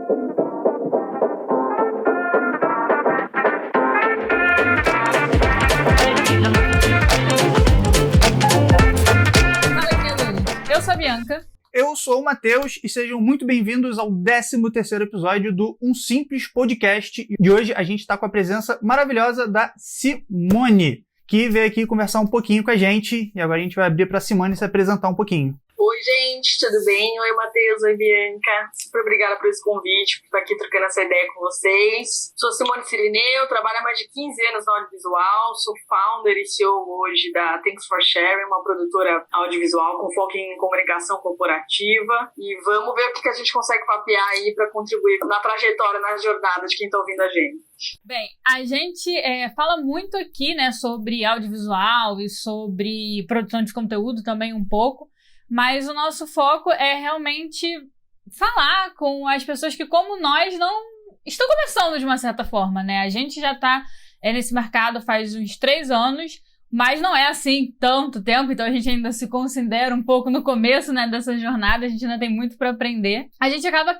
Eu sou a Bianca. Eu sou o Matheus e sejam muito bem-vindos ao 13º episódio do Um Simples Podcast. E hoje a gente está com a presença maravilhosa da Simone, que veio aqui conversar um pouquinho com a gente. E agora a gente vai abrir para a Simone se apresentar um pouquinho. Oi, gente, tudo bem? Oi, Matheus, oi, Bianca. Super obrigada por esse convite, por estar aqui trocando essa ideia com vocês. Sou Simone Cirineu, trabalho há mais de 15 anos no audiovisual, sou founder e CEO hoje da Thanks for Sharing, uma produtora audiovisual com foco em comunicação corporativa. E vamos ver o que a gente consegue papear aí para contribuir na trajetória, na jornada de quem está ouvindo a gente. Bem, a gente fala muito aqui, né, sobre audiovisual e sobre produção de conteúdo também um pouco. Mas o nosso foco é realmente falar com as pessoas que, como nós, não estão começando de uma certa forma, né? A gente já está nesse mercado faz uns 3 anos, mas não é assim tanto tempo, então a gente ainda se considera um pouco no começo, né, dessa jornada, a gente ainda tem muito para aprender. A gente acaba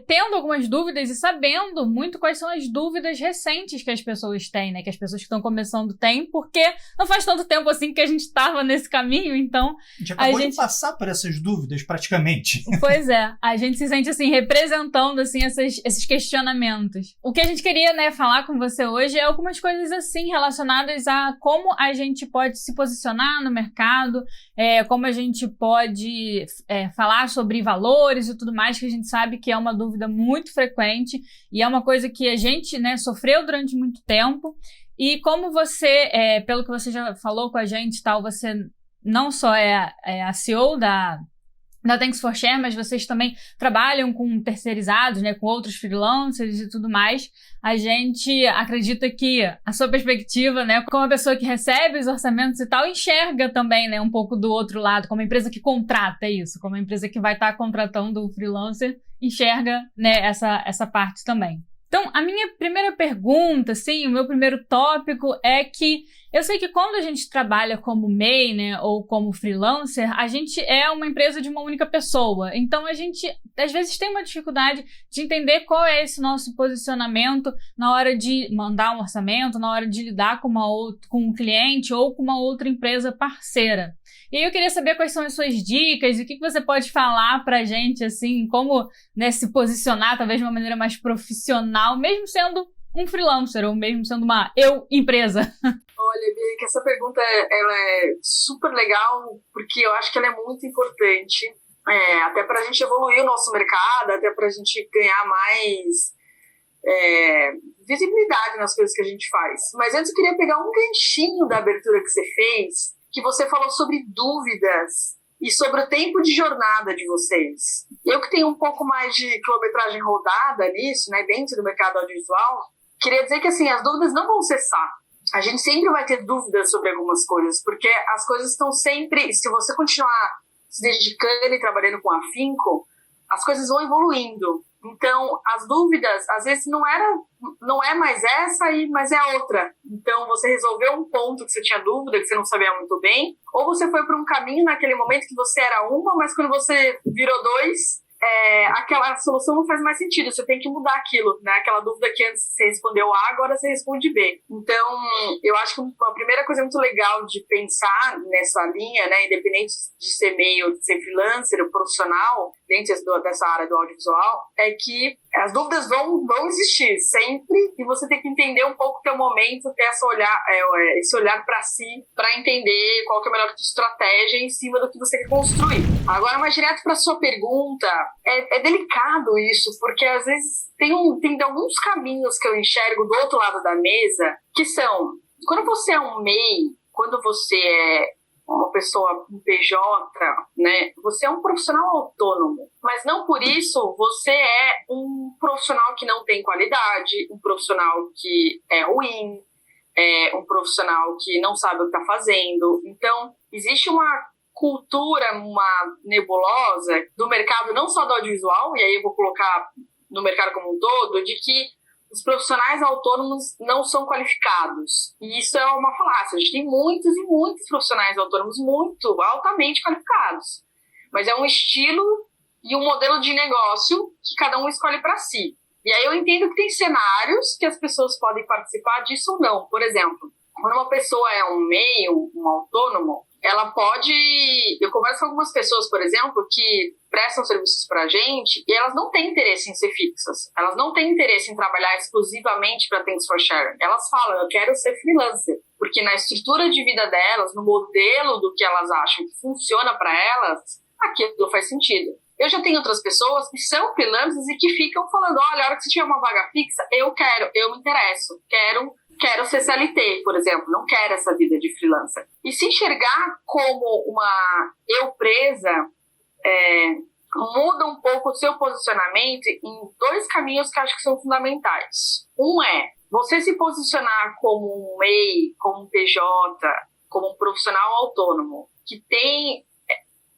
tendo algumas dúvidas e sabendo muito quais são as dúvidas recentes que as pessoas têm, né, que as pessoas que estão começando têm, porque não faz tanto tempo assim que a gente estava nesse caminho, então... A gente acabou de passar por essas dúvidas, praticamente. Pois é, a gente se sente, assim, representando, assim, esses questionamentos. O que a gente queria, né, falar com você hoje é algumas coisas, assim, relacionadas a como a gente pode se posicionar no mercado, como a gente pode falar sobre valores e tudo mais, que a gente sabe que é uma dúvida muito frequente e é uma coisa que a gente, né, sofreu durante muito tempo. E como você, pelo que você já falou com a gente, tal, você não só é a CEO da Thanks for Share, mas vocês também trabalham com terceirizados, né, com outros freelancers e tudo mais. A gente acredita que a sua perspectiva, né, como a pessoa que recebe os orçamentos e tal, enxerga também, né, um pouco do outro lado, como a empresa que contrata isso, como a empresa que vai estar contratando o freelancer, enxerga, né, essa parte também. Então, a minha primeira pergunta, assim, o meu primeiro tópico é que eu sei que quando a gente trabalha como MEI, né, ou como freelancer, a gente é uma empresa de uma única pessoa. Então, a gente, às vezes, tem uma dificuldade de entender qual é esse nosso posicionamento na hora de mandar um orçamento, na hora de lidar com um cliente ou com uma outra empresa parceira. E aí eu queria saber quais são as suas dicas e o que você pode falar pra gente, assim, como, né, se posicionar talvez de uma maneira mais profissional, mesmo sendo um freelancer ou mesmo sendo uma empresa. Olha, Bianca, essa pergunta ela é super legal porque eu acho que ela é muito importante, até pra gente evoluir o nosso mercado, até pra gente ganhar mais visibilidade nas coisas que a gente faz. Mas antes eu queria pegar um ganchinho da abertura que você fez, que você falou sobre dúvidas e sobre o tempo de jornada de vocês. Eu que tenho um pouco mais de quilometragem rodada nisso, né, dentro do mercado audiovisual, queria dizer que assim, as dúvidas não vão cessar. A gente sempre vai ter dúvidas sobre algumas coisas, porque as coisas estão sempre... Se você continuar se dedicando e trabalhando com afinco, as coisas vão evoluindo. Então, as dúvidas, às vezes, não é mais essa, mas é a outra. Então, você resolveu um ponto que você tinha dúvida, que você não sabia muito bem, ou você foi para um caminho naquele momento que você era uma, mas quando você virou 2, aquela solução não faz mais sentido, você tem que mudar aquilo, né? Aquela dúvida que antes você respondeu A, agora você responde B. Então, eu acho que a primeira coisa muito legal de pensar nessa linha, né, independente de ser MEI ou de ser freelancer ou profissional, dentro dessa área do audiovisual, é que as dúvidas vão existir sempre e você tem que entender um pouco o teu momento, ter esse olhar para si, para entender qual que é a melhor estratégia em cima do que você quer construir. Agora, mais direto para sua pergunta, é delicado isso, porque às vezes tem alguns caminhos que eu enxergo do outro lado da mesa, que são, quando você é um MEI, quando você é uma pessoa, um PJ, né? Você é um profissional autônomo, mas não por isso você é um profissional que não tem qualidade, um profissional que é ruim, um profissional que não sabe o que está fazendo. Então, existe uma cultura, uma nebulosa do mercado, não só do audiovisual, e aí eu vou colocar no mercado como um todo, de que os profissionais autônomos não são qualificados. E isso é uma falácia. A gente tem muitos e muitos profissionais autônomos muito altamente qualificados. Mas é um estilo e um modelo de negócio que cada um escolhe para si. E aí eu entendo que tem cenários que as pessoas podem participar disso ou não. Por exemplo, quando uma pessoa é um MEI, um autônomo, ela pode... Eu converso com algumas pessoas, por exemplo, que prestam serviços pra gente e elas não têm interesse em ser fixas. Elas não têm interesse em trabalhar exclusivamente para Thanks for Sharing. Elas falam, eu quero ser freelancer. Porque na estrutura de vida delas, no modelo do que elas acham que funciona para elas, aquilo faz sentido. Eu já tenho outras pessoas que são freelancers e que ficam falando, olha, a hora que você tiver uma vaga fixa, eu me interesso, quero ser CLT, por exemplo, não quero essa vida de freelancer. E se enxergar como uma eu presa, muda um pouco o seu posicionamento em dois caminhos que eu acho que são fundamentais. Um é você se posicionar como um MEI, como um PJ, como um profissional autônomo, que tem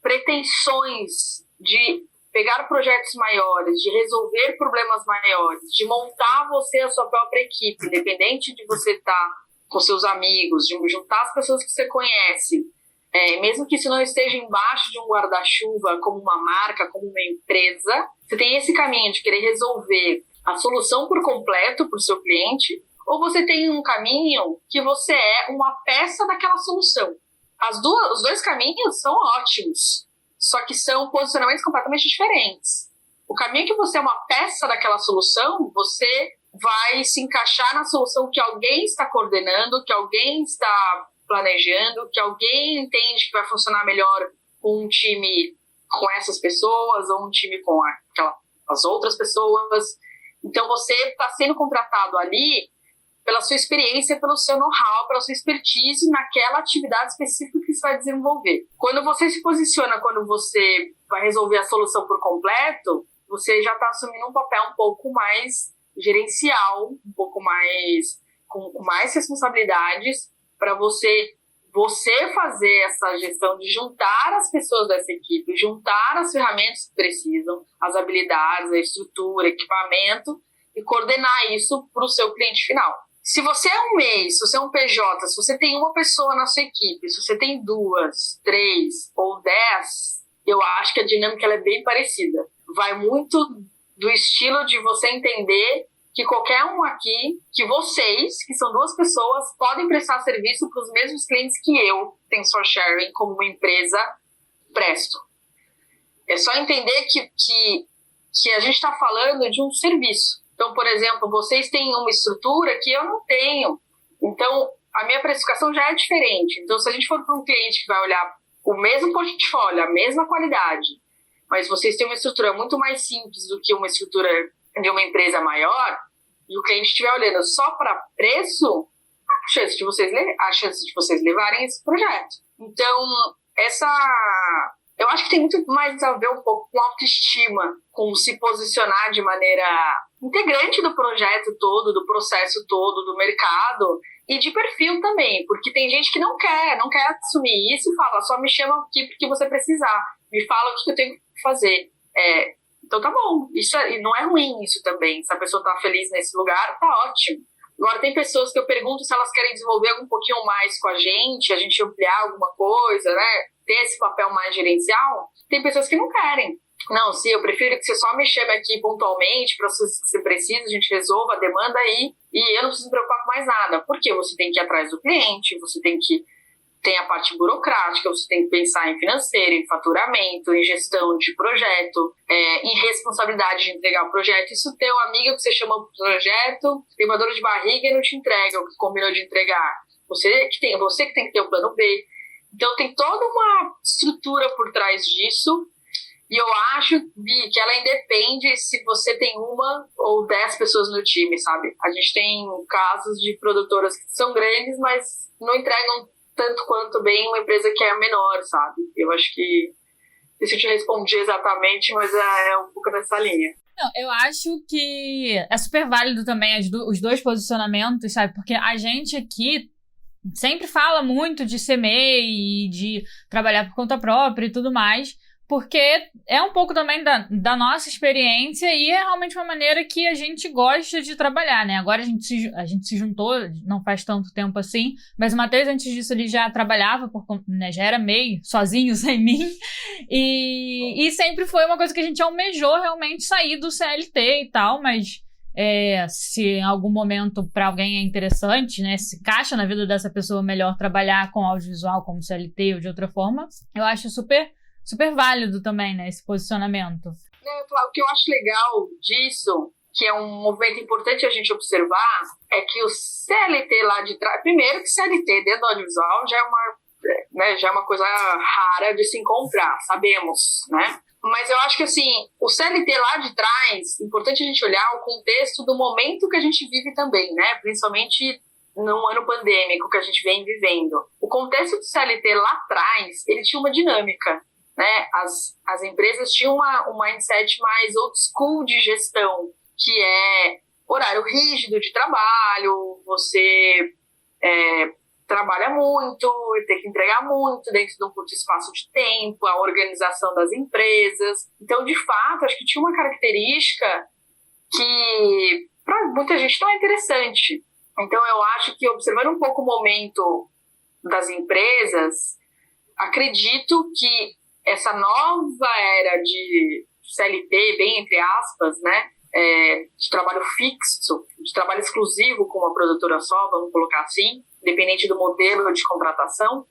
pretensões de pegar projetos maiores, de resolver problemas maiores, de montar você a sua própria equipe, independente de você estar com seus amigos, de juntar as pessoas que você conhece, mesmo que isso não esteja embaixo de um guarda-chuva, como uma marca, como uma empresa, você tem esse caminho de querer resolver a solução por completo para o seu cliente, ou você tem um caminho que você é uma peça daquela solução. Os dois caminhos são ótimos, só que são posicionamentos completamente diferentes. O caminho que você é uma peça daquela solução, você vai se encaixar na solução que alguém está coordenando, que alguém está planejando, que alguém entende que vai funcionar melhor com um time com essas pessoas ou um time com as outras pessoas. Então você está sendo contratado ali pela sua experiência, pelo seu know-how, pela sua expertise naquela atividade específica que você vai desenvolver. Quando você se posiciona, quando você vai resolver a solução por completo, você já está assumindo um papel um pouco mais gerencial, um pouco mais com mais responsabilidades para você fazer essa gestão de juntar as pessoas dessa equipe, juntar as ferramentas que precisam, as habilidades, a estrutura, equipamento e coordenar isso para o seu cliente final. Se você é um MEI, se você é um PJ, se você tem uma pessoa na sua equipe, se você tem 2, 3 ou 10, eu acho que a dinâmica ela é bem parecida. Vai muito do estilo de você entender que qualquer um aqui, que vocês, que são 2 pessoas, podem prestar serviço para os mesmos clientes que eu, Thanks for Sharing, como uma empresa, presto. É só entender que a gente está falando de um serviço. Então, por exemplo, vocês têm uma estrutura que eu não tenho. Então, a minha precificação já é diferente. Então, se a gente for para um cliente que vai olhar o mesmo portfólio, a mesma qualidade, mas vocês têm uma estrutura muito mais simples do que uma estrutura de uma empresa maior, e o cliente estiver olhando só para preço, a chance de vocês levarem esse projeto. Então, eu acho que tem muito mais a ver um pouco com autoestima, com se posicionar de maneira integrante do projeto todo, do processo todo, do mercado e de perfil também, porque tem gente que não quer assumir isso e fala, só me chama aqui porque você precisar, me fala o que eu tenho que fazer. Então tá bom, isso não é ruim isso também, se a pessoa tá feliz nesse lugar, tá ótimo. Agora tem pessoas que eu pergunto se elas querem desenvolver um pouquinho mais com a gente ampliar alguma coisa, né, ter esse papel mais gerencial, tem pessoas que não querem. Não, sim, eu prefiro que você só me chame aqui pontualmente para as coisas que você precisa, a gente resolva a demanda aí e eu não preciso me preocupar com mais nada. Porque você tem que ir atrás do cliente, você tem a parte burocrática, você tem que pensar em financeiro, em faturamento, em gestão de projeto, em responsabilidade de entregar o projeto. E se o teu amigo que você chama pro projeto tem uma dor de barriga e não te entrega o que combinou de entregar, você que tem que ter o plano B. Então tem toda uma estrutura por trás disso. E eu acho, Vi, que ela independe se você tem 1 ou 10 pessoas no time, sabe? A gente tem casos de produtoras que são grandes, mas não entregam tanto quanto bem uma empresa que é menor, sabe? Eu acho que... Não sei se eu te respondi exatamente, mas é um pouco nessa linha. Não, eu acho que é super válido também os 2 posicionamentos, sabe? Porque a gente aqui sempre fala muito de ser MEI e de trabalhar por conta própria e tudo mais, porque é um pouco também da nossa experiência e é realmente uma maneira que a gente gosta de trabalhar, né? Agora a gente se juntou, não faz tanto tempo assim, mas o Matheus, antes disso, ele já trabalhava, né, já era meio sozinho, sem mim, e sempre foi uma coisa que a gente almejou realmente sair do CLT e tal, mas se em algum momento para alguém é interessante, né, se encaixa na vida dessa pessoa melhor trabalhar com audiovisual como CLT ou de outra forma, eu acho super válido também, né, esse posicionamento. O que eu acho legal disso, que é um movimento importante a gente observar, é que o CLT lá de trás... Primeiro que CLT dentro do audiovisual já é uma coisa rara de se encontrar, sabemos, né? Mas eu acho que, assim, o CLT lá de trás, importante a gente olhar o contexto do momento que a gente vive também, né? Principalmente num ano pandêmico que a gente vem vivendo. O contexto do CLT lá atrás, ele tinha uma dinâmica, né? As empresas tinham um mindset mais old school de gestão, que é horário rígido de trabalho, você trabalha muito, tem que entregar muito dentro de um curto espaço de tempo, a organização das empresas. Então, de fato, acho que tinha uma característica que para muita gente não é interessante. Então, eu acho que, observando um pouco o momento das empresas, acredito que essa nova era de CLT, bem entre aspas, né, de trabalho fixo, de trabalho exclusivo com uma produtora só, vamos colocar assim, independente do modelo de contratação,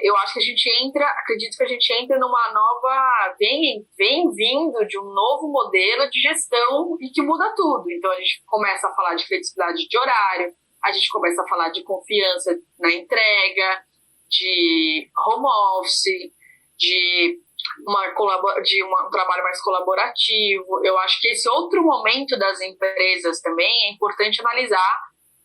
eu acho que acredito que a gente entra numa nova, vem vindo de um novo modelo de gestão e que muda tudo. Então a gente começa a falar de flexibilidade de horário, a gente começa a falar de confiança na entrega, de home office, de um trabalho mais colaborativo. Eu acho que esse outro momento das empresas também é importante analisar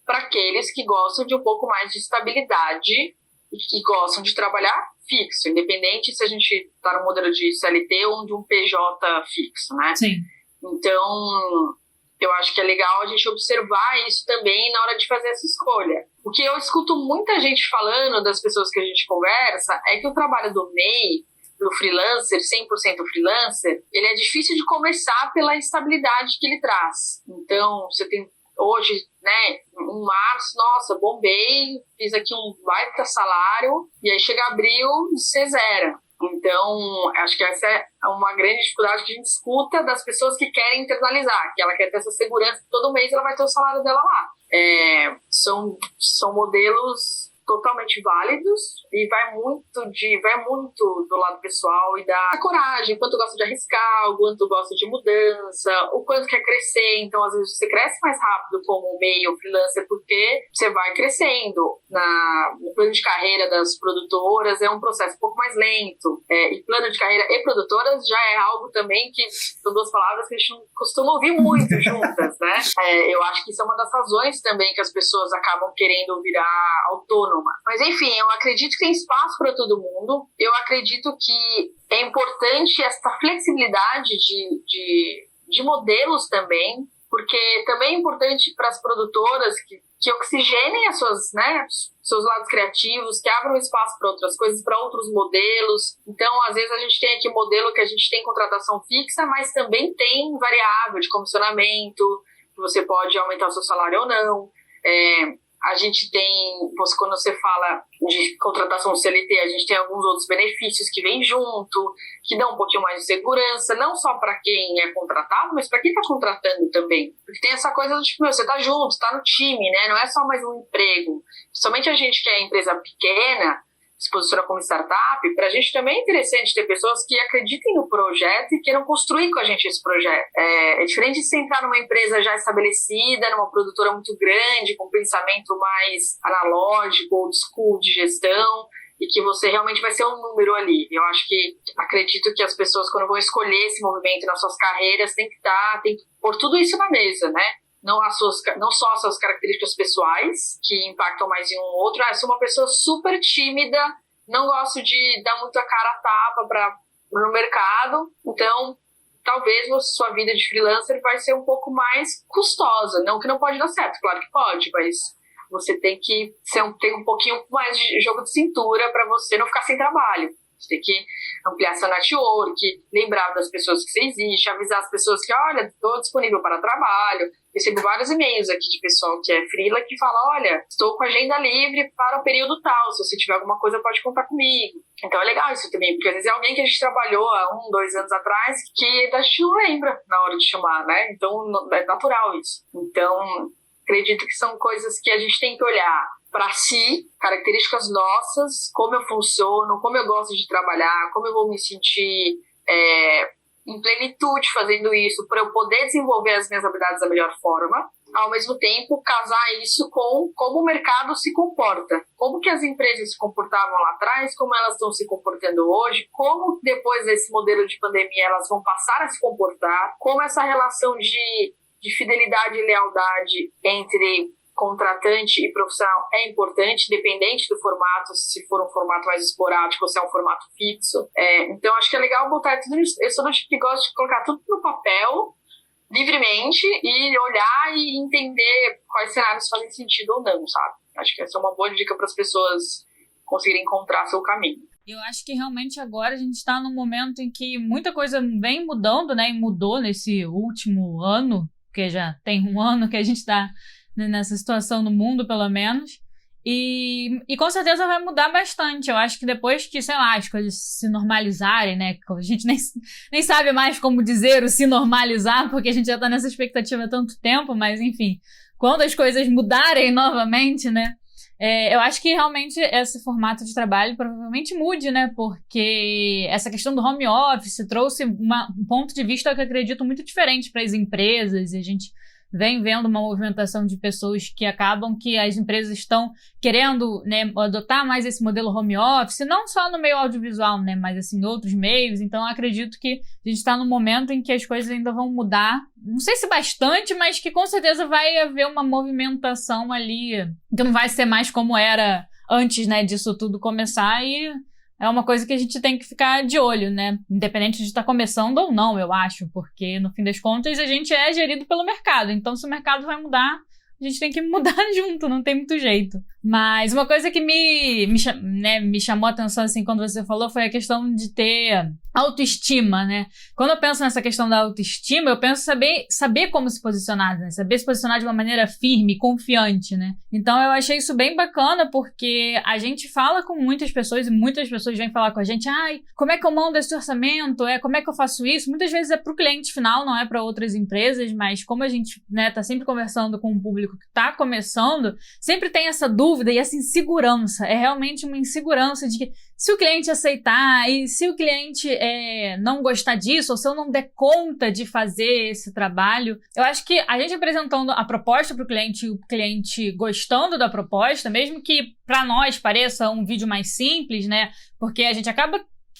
para aqueles que gostam de um pouco mais de estabilidade e que gostam de trabalhar fixo, independente se a gente está no modelo de CLT ou de um PJ fixo, né? Sim. Então, eu acho que é legal a gente observar isso também na hora de fazer essa escolha. O que eu escuto muita gente falando das pessoas que a gente conversa é que o trabalho do MEI, do freelancer, 100% freelancer, ele é difícil de começar pela instabilidade que ele traz. Então, você tem hoje, né, em março, nossa, bombei, fiz aqui um baita salário, e aí chega abril, você zera. Então, acho que essa é uma grande dificuldade que a gente escuta das pessoas que querem internalizar, que ela quer ter essa segurança que todo mês ela vai ter o salário dela lá. São modelos totalmente válidos e vai muito do lado pessoal e da coragem, o quanto gosta de arriscar, o quanto gosta de mudança, o quanto quer crescer. Então, às vezes, você cresce mais rápido como MEI ou freelancer porque você vai crescendo. No plano de carreira das produtoras é um processo um pouco mais lento. E plano de carreira e produtoras já é algo também que são duas palavras que a gente não costuma ouvir muito juntas, né? Eu acho que isso é uma das razões também que as pessoas acabam querendo virar autônomas. Mas, enfim, eu acredito que tem espaço para todo mundo. Eu acredito que é importante essa flexibilidade de modelos também, porque também é importante para as produtoras que oxigenem as seus lados criativos, que abram espaço para outras coisas, para outros modelos. Então, às vezes, a gente tem aqui modelo que a gente tem contratação fixa, mas também tem variável de comissionamento, que você pode aumentar o seu salário ou não. A gente tem, quando você fala de contratação CLT, a gente tem alguns outros benefícios que vêm junto, que dão um pouquinho mais de segurança, não só para quem é contratado, mas para quem está contratando também. Porque tem essa coisa de, você está junto, está no time, né? Não é só mais um emprego. Somente a gente que é empresa pequena, se posiciona como startup, para a gente também é interessante ter pessoas que acreditem no projeto e queiram construir com a gente esse projeto. É diferente de você entrar numa empresa já estabelecida, numa produtora muito grande, com um pensamento mais analógico, old school de gestão, e que você realmente vai ser um número ali. Eu acredito que as pessoas, quando vão escolher esse movimento nas suas carreiras, tem que pôr tudo isso na mesa, né? Não só as suas características pessoais, que impactam mais em um ou outro. Eu sou uma pessoa super tímida, não gosto de dar muito a cara a tapa no mercado, então talvez sua vida de freelancer vai ser um pouco mais custosa. Não que não pode dar certo, claro que pode, mas você tem que ter um pouquinho mais de jogo de cintura para você não ficar sem trabalho. Você tem que ampliar seu network, lembrar das pessoas que você existe, avisar as pessoas que, olha, estou disponível para trabalho. Recebo vários e-mails aqui de pessoal que é freela que fala, olha, estou com agenda livre para o período tal, se você tiver alguma coisa pode contar comigo. Então é legal isso também, porque às vezes é alguém que a gente trabalhou há 1, 2 anos atrás que a gente não lembra na hora de chamar, né? Então é natural isso. Então acredito que são coisas que a gente tem que olhar para si, características nossas, como eu funciono, como eu gosto de trabalhar, como eu vou me sentir em plenitude fazendo isso, para eu poder desenvolver as minhas habilidades da melhor forma, ao mesmo tempo casar isso com como o mercado se comporta, como que as empresas se comportavam lá atrás, como elas estão se comportando hoje, como depois desse modelo de pandemia elas vão passar a se comportar, como essa relação de fidelidade e lealdade entre contratante e profissional é importante, independente do formato, se for um formato mais esporádico ou se é um formato fixo. Então, acho que é legal botar tudo isso. Eu sou do tipo que gosta de colocar tudo no papel, livremente, e olhar e entender quais cenários fazem sentido ou não, sabe? Acho que essa é uma boa dica para as pessoas conseguirem encontrar seu caminho. Eu acho que realmente agora a gente está num momento em que muita coisa vem mudando, né? E mudou nesse último ano, porque já tem um ano que a gente está nessa situação no mundo, pelo menos, e com certeza vai mudar bastante. Eu acho que depois que, sei lá, as coisas se normalizarem, né, a gente nem sabe mais como dizer o se normalizar, porque a gente já tá nessa expectativa há tanto tempo, mas enfim, quando as coisas mudarem novamente, né, eu acho que realmente esse formato de trabalho provavelmente mude, né, porque essa questão do home office trouxe um ponto de vista que eu acredito muito diferente para as empresas, e a gente vem vendo uma movimentação de pessoas que acabam que as empresas estão querendo, né, adotar mais esse modelo home office, não só no meio audiovisual, né, mas assim, em outros meios. Então, eu acredito que a gente está num momento em que as coisas ainda vão mudar, não sei se bastante, mas que com certeza vai haver uma movimentação ali, que não vai ser mais como era antes, né, disso tudo começar, e é uma coisa que a gente tem que ficar de olho, né? Independente de estar começando ou não, eu acho. Porque, no fim das contas, a gente é gerido pelo mercado. Então, se o mercado vai mudar, a gente tem que mudar junto, não tem muito jeito. Mas uma coisa que me chamou a atenção, assim, quando você falou, foi a questão de ter autoestima, né? Quando eu penso nessa questão da autoestima, eu penso saber como se posicionar, né? Saber se posicionar de uma maneira firme, confiante, né? Então eu achei isso bem bacana, porque a gente fala com muitas pessoas e muitas pessoas vêm falar com a gente, como é que eu mando esse orçamento? Como é que eu faço isso? Muitas vezes é pro cliente final, não é para outras empresas, mas como a gente, né, tá sempre conversando com um público que tá começando, sempre tem essa dúvida e essa insegurança. É realmente uma insegurança de que se o cliente aceitar e se o cliente não gostar disso, ou se eu não der conta de fazer esse trabalho, eu acho que a gente apresentando a proposta para o cliente e o cliente gostando da proposta, mesmo que para nós pareça um vídeo mais simples, né? Porque a gente acaba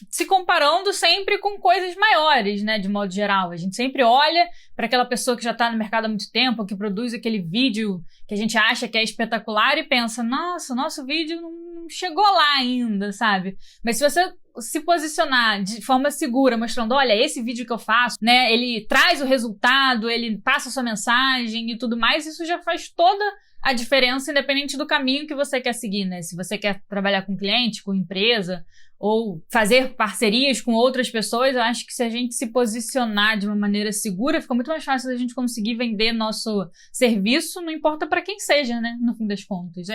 se comparando sempre com coisas maiores, né, de modo geral. A gente sempre olha para aquela pessoa que já está no mercado há muito tempo, que produz aquele vídeo que a gente acha que é espetacular e pensa, nossa, o nosso vídeo não chegou lá ainda, sabe? Mas se você se posicionar de forma segura, mostrando, olha, esse vídeo que eu faço, né, ele traz o resultado, ele passa a sua mensagem e tudo mais, isso já faz toda a diferença, independente do caminho que você quer seguir, né? Se você quer trabalhar com cliente, com empresa, ou fazer parcerias com outras pessoas, eu acho que se a gente se posicionar de uma maneira segura, fica muito mais fácil a gente conseguir vender nosso serviço, não importa para quem seja, né? No fim das contas.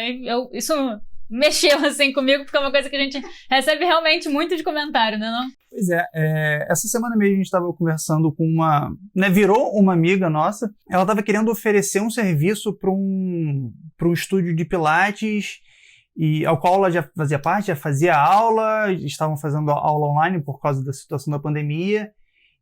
Isso mexeu assim comigo, porque é uma coisa que a gente recebe realmente muito de comentário, né, não? Pois essa semana mesmo a gente estava conversando com virou uma amiga nossa, ela estava querendo oferecer um serviço para um estúdio de pilates, e ao qual ela já fazia parte, já fazia aula, estavam fazendo aula online por causa da situação da pandemia,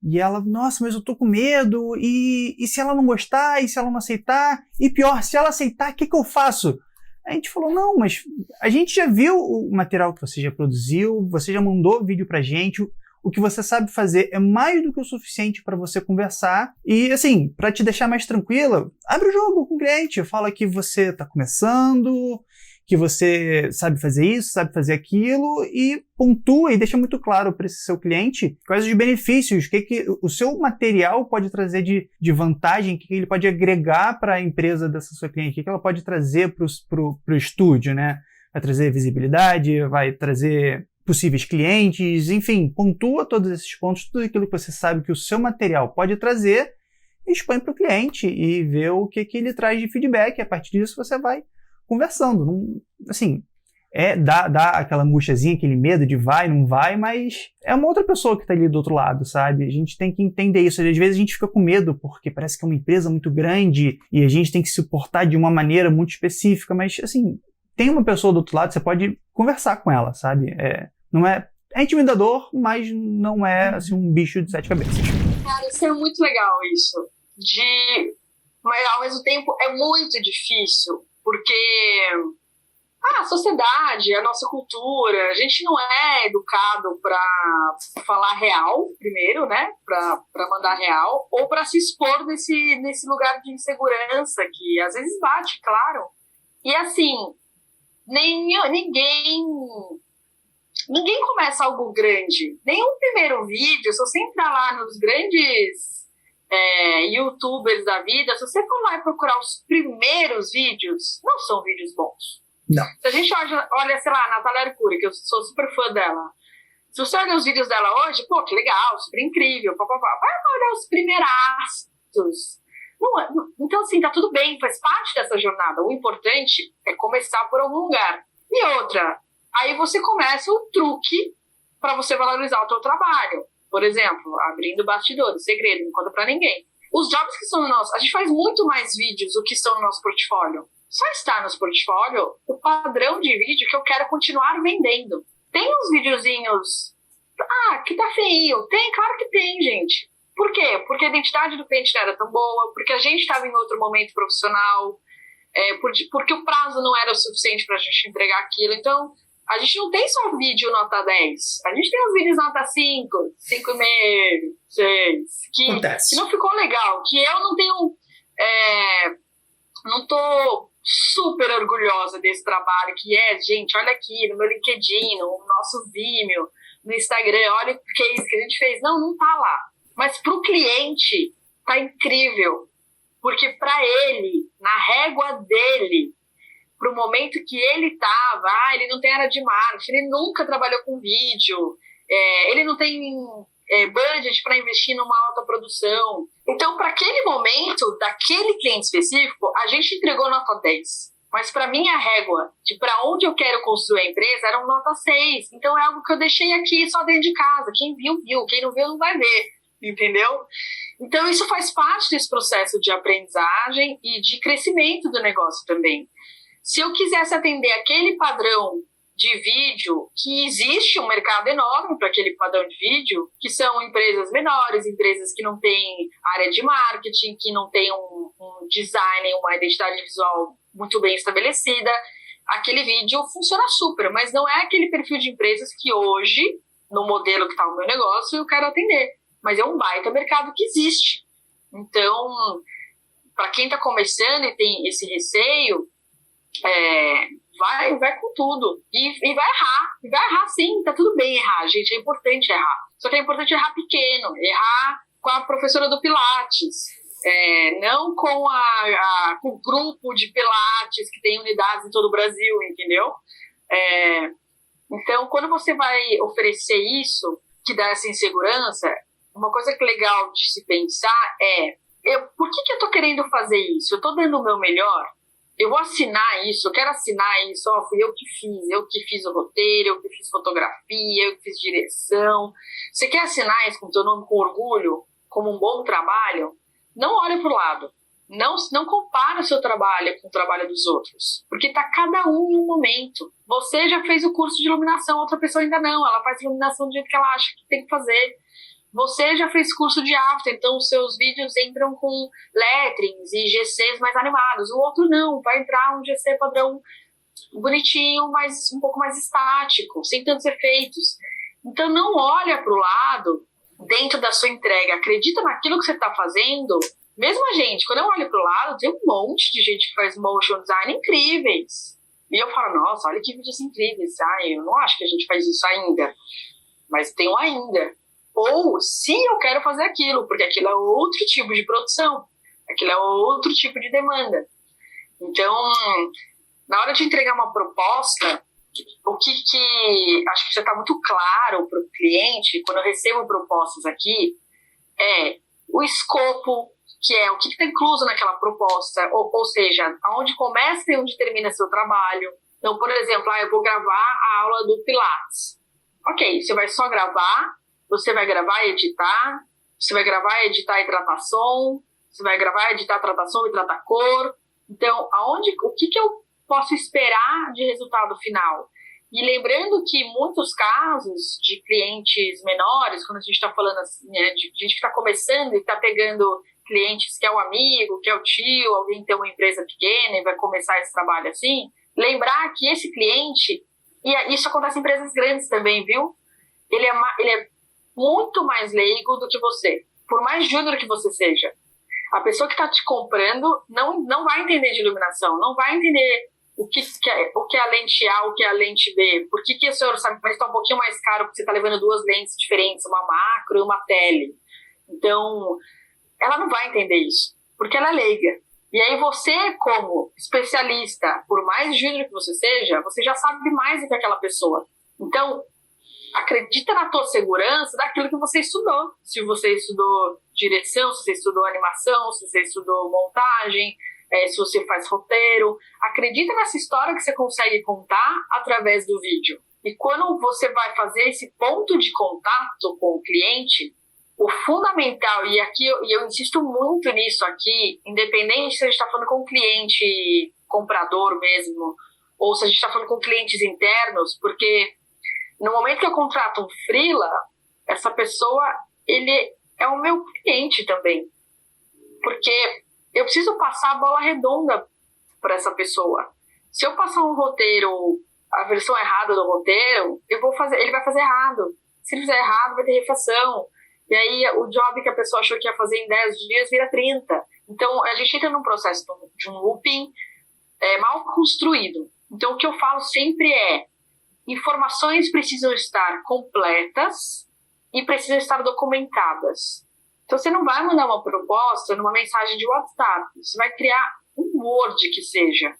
e ela, nossa, mas eu tô com medo, e se ela não gostar, e se ela não aceitar, e pior, se ela aceitar, o que eu faço? A gente falou, não, mas a gente já viu o material que você já produziu, você já mandou vídeo pra gente, o que você sabe fazer é mais do que o suficiente para você conversar. E, assim, para te deixar mais tranquila, abre o jogo com o cliente, fala que você está começando, que você sabe fazer isso, sabe fazer aquilo, e pontua e deixa muito claro para esse seu cliente quais os benefícios, o que o seu material pode trazer de vantagem, o que ele pode agregar para a empresa dessa sua cliente, o que ela pode trazer para o estúdio, né? Vai trazer visibilidade, vai trazer possíveis clientes, enfim, pontua todos esses pontos, tudo aquilo que você sabe que o seu material pode trazer, expõe para o cliente e vê o que ele traz de feedback. A partir disso você vai conversando. Não, assim, dá aquela angustiazinha, aquele medo de vai, não vai, mas é uma outra pessoa que está ali do outro lado, sabe? A gente tem que entender isso. Às vezes a gente fica com medo porque parece que é uma empresa muito grande e a gente tem que se portar de uma maneira muito específica, mas assim, tem uma pessoa do outro lado, você pode conversar com ela, sabe? Não é intimidador, mas não é assim, um bicho de 7 cabeças. Cara, isso é muito legal, isso. Mas ao mesmo tempo é muito difícil, porque a sociedade, a nossa cultura, a gente não é educado para falar real, primeiro, né? Para mandar real, ou para se expor nesse lugar de insegurança que às vezes bate, claro. E assim, ninguém começa algo grande. Nenhum primeiro vídeo, se você entrar lá nos grandes youtubers da vida, se você for lá e procurar os primeiros vídeos, não são vídeos bons. Não. Se a gente olha, sei lá, a Natália Arcuri, que eu sou super fã dela, se você olha os vídeos dela hoje, pô, que legal, super incrível, vai olhar os primeiraços. Então, assim, tá tudo bem, faz parte dessa jornada. O importante é começar por algum lugar. E outra, aí você começa o truque para você valorizar o teu trabalho. Por exemplo, abrindo bastidores, segredo, não conta pra ninguém. Os jobs que estão no nosso... A gente faz muito mais vídeos do que estão no nosso portfólio. Só está no portfólio o padrão de vídeo que eu quero continuar vendendo. Tem uns videozinhos... que tá feio. Tem, claro que tem, gente. Por quê? Porque a identidade do cliente não era tão boa, porque a gente estava em outro momento profissional, porque o prazo não era o suficiente pra gente entregar aquilo. Então... A gente não tem só vídeo nota 10. A gente tem os vídeos nota 5, 5,5, 6. Que não ficou legal. Que eu não tenho... não tô super orgulhosa desse trabalho. Que gente, olha aqui no meu LinkedIn, no nosso Vimeo, no Instagram. Olha o case que a gente fez. Não tá lá. Mas pro cliente, tá incrível. Porque pra ele, na régua dele... pro momento que ele estava, ele não tem área de marketing, ele nunca trabalhou com vídeo, ele não tem budget para investir numa alta produção. Então, para aquele momento, daquele cliente específico, a gente entregou nota 10. Mas para mim, a régua de para onde eu quero construir a empresa era um nota 6. Então, é algo que eu deixei aqui só dentro de casa. Quem viu, viu. Quem não viu, não vai ver. Entendeu? Então, isso faz parte desse processo de aprendizagem e de crescimento do negócio também. Se eu quisesse atender aquele padrão de vídeo, que existe um mercado enorme para aquele padrão de vídeo, que são empresas menores, empresas que não têm área de marketing, que não têm um design, uma identidade visual muito bem estabelecida, aquele vídeo funciona super, mas não é aquele perfil de empresas que hoje, no modelo que está o meu negócio, eu quero atender. Mas é um baita mercado que existe. Então, para quem está começando e tem esse receio, vai com tudo e vai errar sim, tá tudo bem errar, gente, é importante errar, só que é importante errar pequeno, errar com a professora do Pilates, não com o grupo de Pilates que tem unidades em todo o Brasil, entendeu? Então, quando você vai oferecer isso, que dá essa insegurança, uma coisa que é legal de se pensar por que eu tô querendo fazer isso? Eu tô dando o meu melhor? Eu vou assinar isso, eu quero assinar isso, fui eu que fiz o roteiro, eu que fiz fotografia, eu que fiz direção. Você quer assinar isso com o teu nome com orgulho, como um bom trabalho? Não olhe para o lado. Não compara o seu trabalho com o trabalho dos outros, porque está cada um em um momento. Você já fez o curso de iluminação, outra pessoa ainda não, ela faz iluminação do jeito que ela acha que tem que fazer. Você já fez curso de after, então os seus vídeos entram com letterings e GCs mais animados. O outro não, vai entrar um GC padrão bonitinho, mas um pouco mais estático, sem tantos efeitos. Então não olha para o lado dentro da sua entrega, acredita naquilo que você está fazendo. Mesmo a gente, quando eu olho para o lado, tem um monte de gente que faz motion design incríveis. E eu falo, nossa, olha que vídeos incríveis. Eu não acho que a gente faz isso ainda, mas tem um ainda. Ou se eu quero fazer aquilo, porque aquilo é outro tipo de produção, aquilo é outro tipo de demanda. Então, na hora de entregar uma proposta, o que acho que já está muito claro para o cliente, quando eu recebo propostas aqui, é o escopo, que é o que está incluso naquela proposta, ou seja, aonde começa e onde termina seu trabalho. Então, por exemplo, eu vou gravar a aula do Pilates. Ok, você vai só gravar, você vai gravar e editar, você vai gravar, editar e tratar som, você vai gravar, editar, tratar som e tratar cor. Então, o que eu posso esperar de resultado final? E lembrando que em muitos casos de clientes menores, quando a gente está falando assim, né, de gente que está começando e está pegando clientes que é o amigo, que é o tio, alguém tem uma empresa pequena e vai começar esse trabalho assim, lembrar que esse cliente, e isso acontece em empresas grandes também, viu? Ele é muito mais leigo do que você, por mais júnior que você seja. A pessoa que está te comprando não vai entender de iluminação, não vai entender o que é a lente A, o que é a lente B, por que o seu orçamento está um pouquinho mais caro porque você está levando duas lentes diferentes, uma macro e uma tele. Então, ela não vai entender isso, porque ela é leiga. E aí você, como especialista, por mais júnior que você seja, você já sabe mais do que aquela pessoa. Então, acredita na tua segurança daquilo que você estudou. Se você estudou direção, se você estudou animação, se você estudou montagem, se você faz roteiro. Acredita nessa história que você consegue contar através do vídeo. E quando você vai fazer esse ponto de contato com o cliente, o fundamental, e aqui eu insisto muito nisso aqui, independente se a gente está falando com um cliente comprador mesmo, ou se a gente está falando com clientes internos, porque no momento que eu contrato um freela, essa pessoa, ele é o meu cliente também. Porque eu preciso passar a bola redonda para essa pessoa. Se eu passar um roteiro, a versão errada do roteiro, ele vai fazer errado. Se ele fizer errado, vai ter refação. E aí o job que a pessoa achou que ia fazer em 10 dias vira 30. Então a gente entra num processo de um looping mal construído. Então o que eu falo sempre é: informações precisam estar completas e precisam estar documentadas. Então você não vai mandar uma proposta numa mensagem de WhatsApp, você vai criar um Word que seja.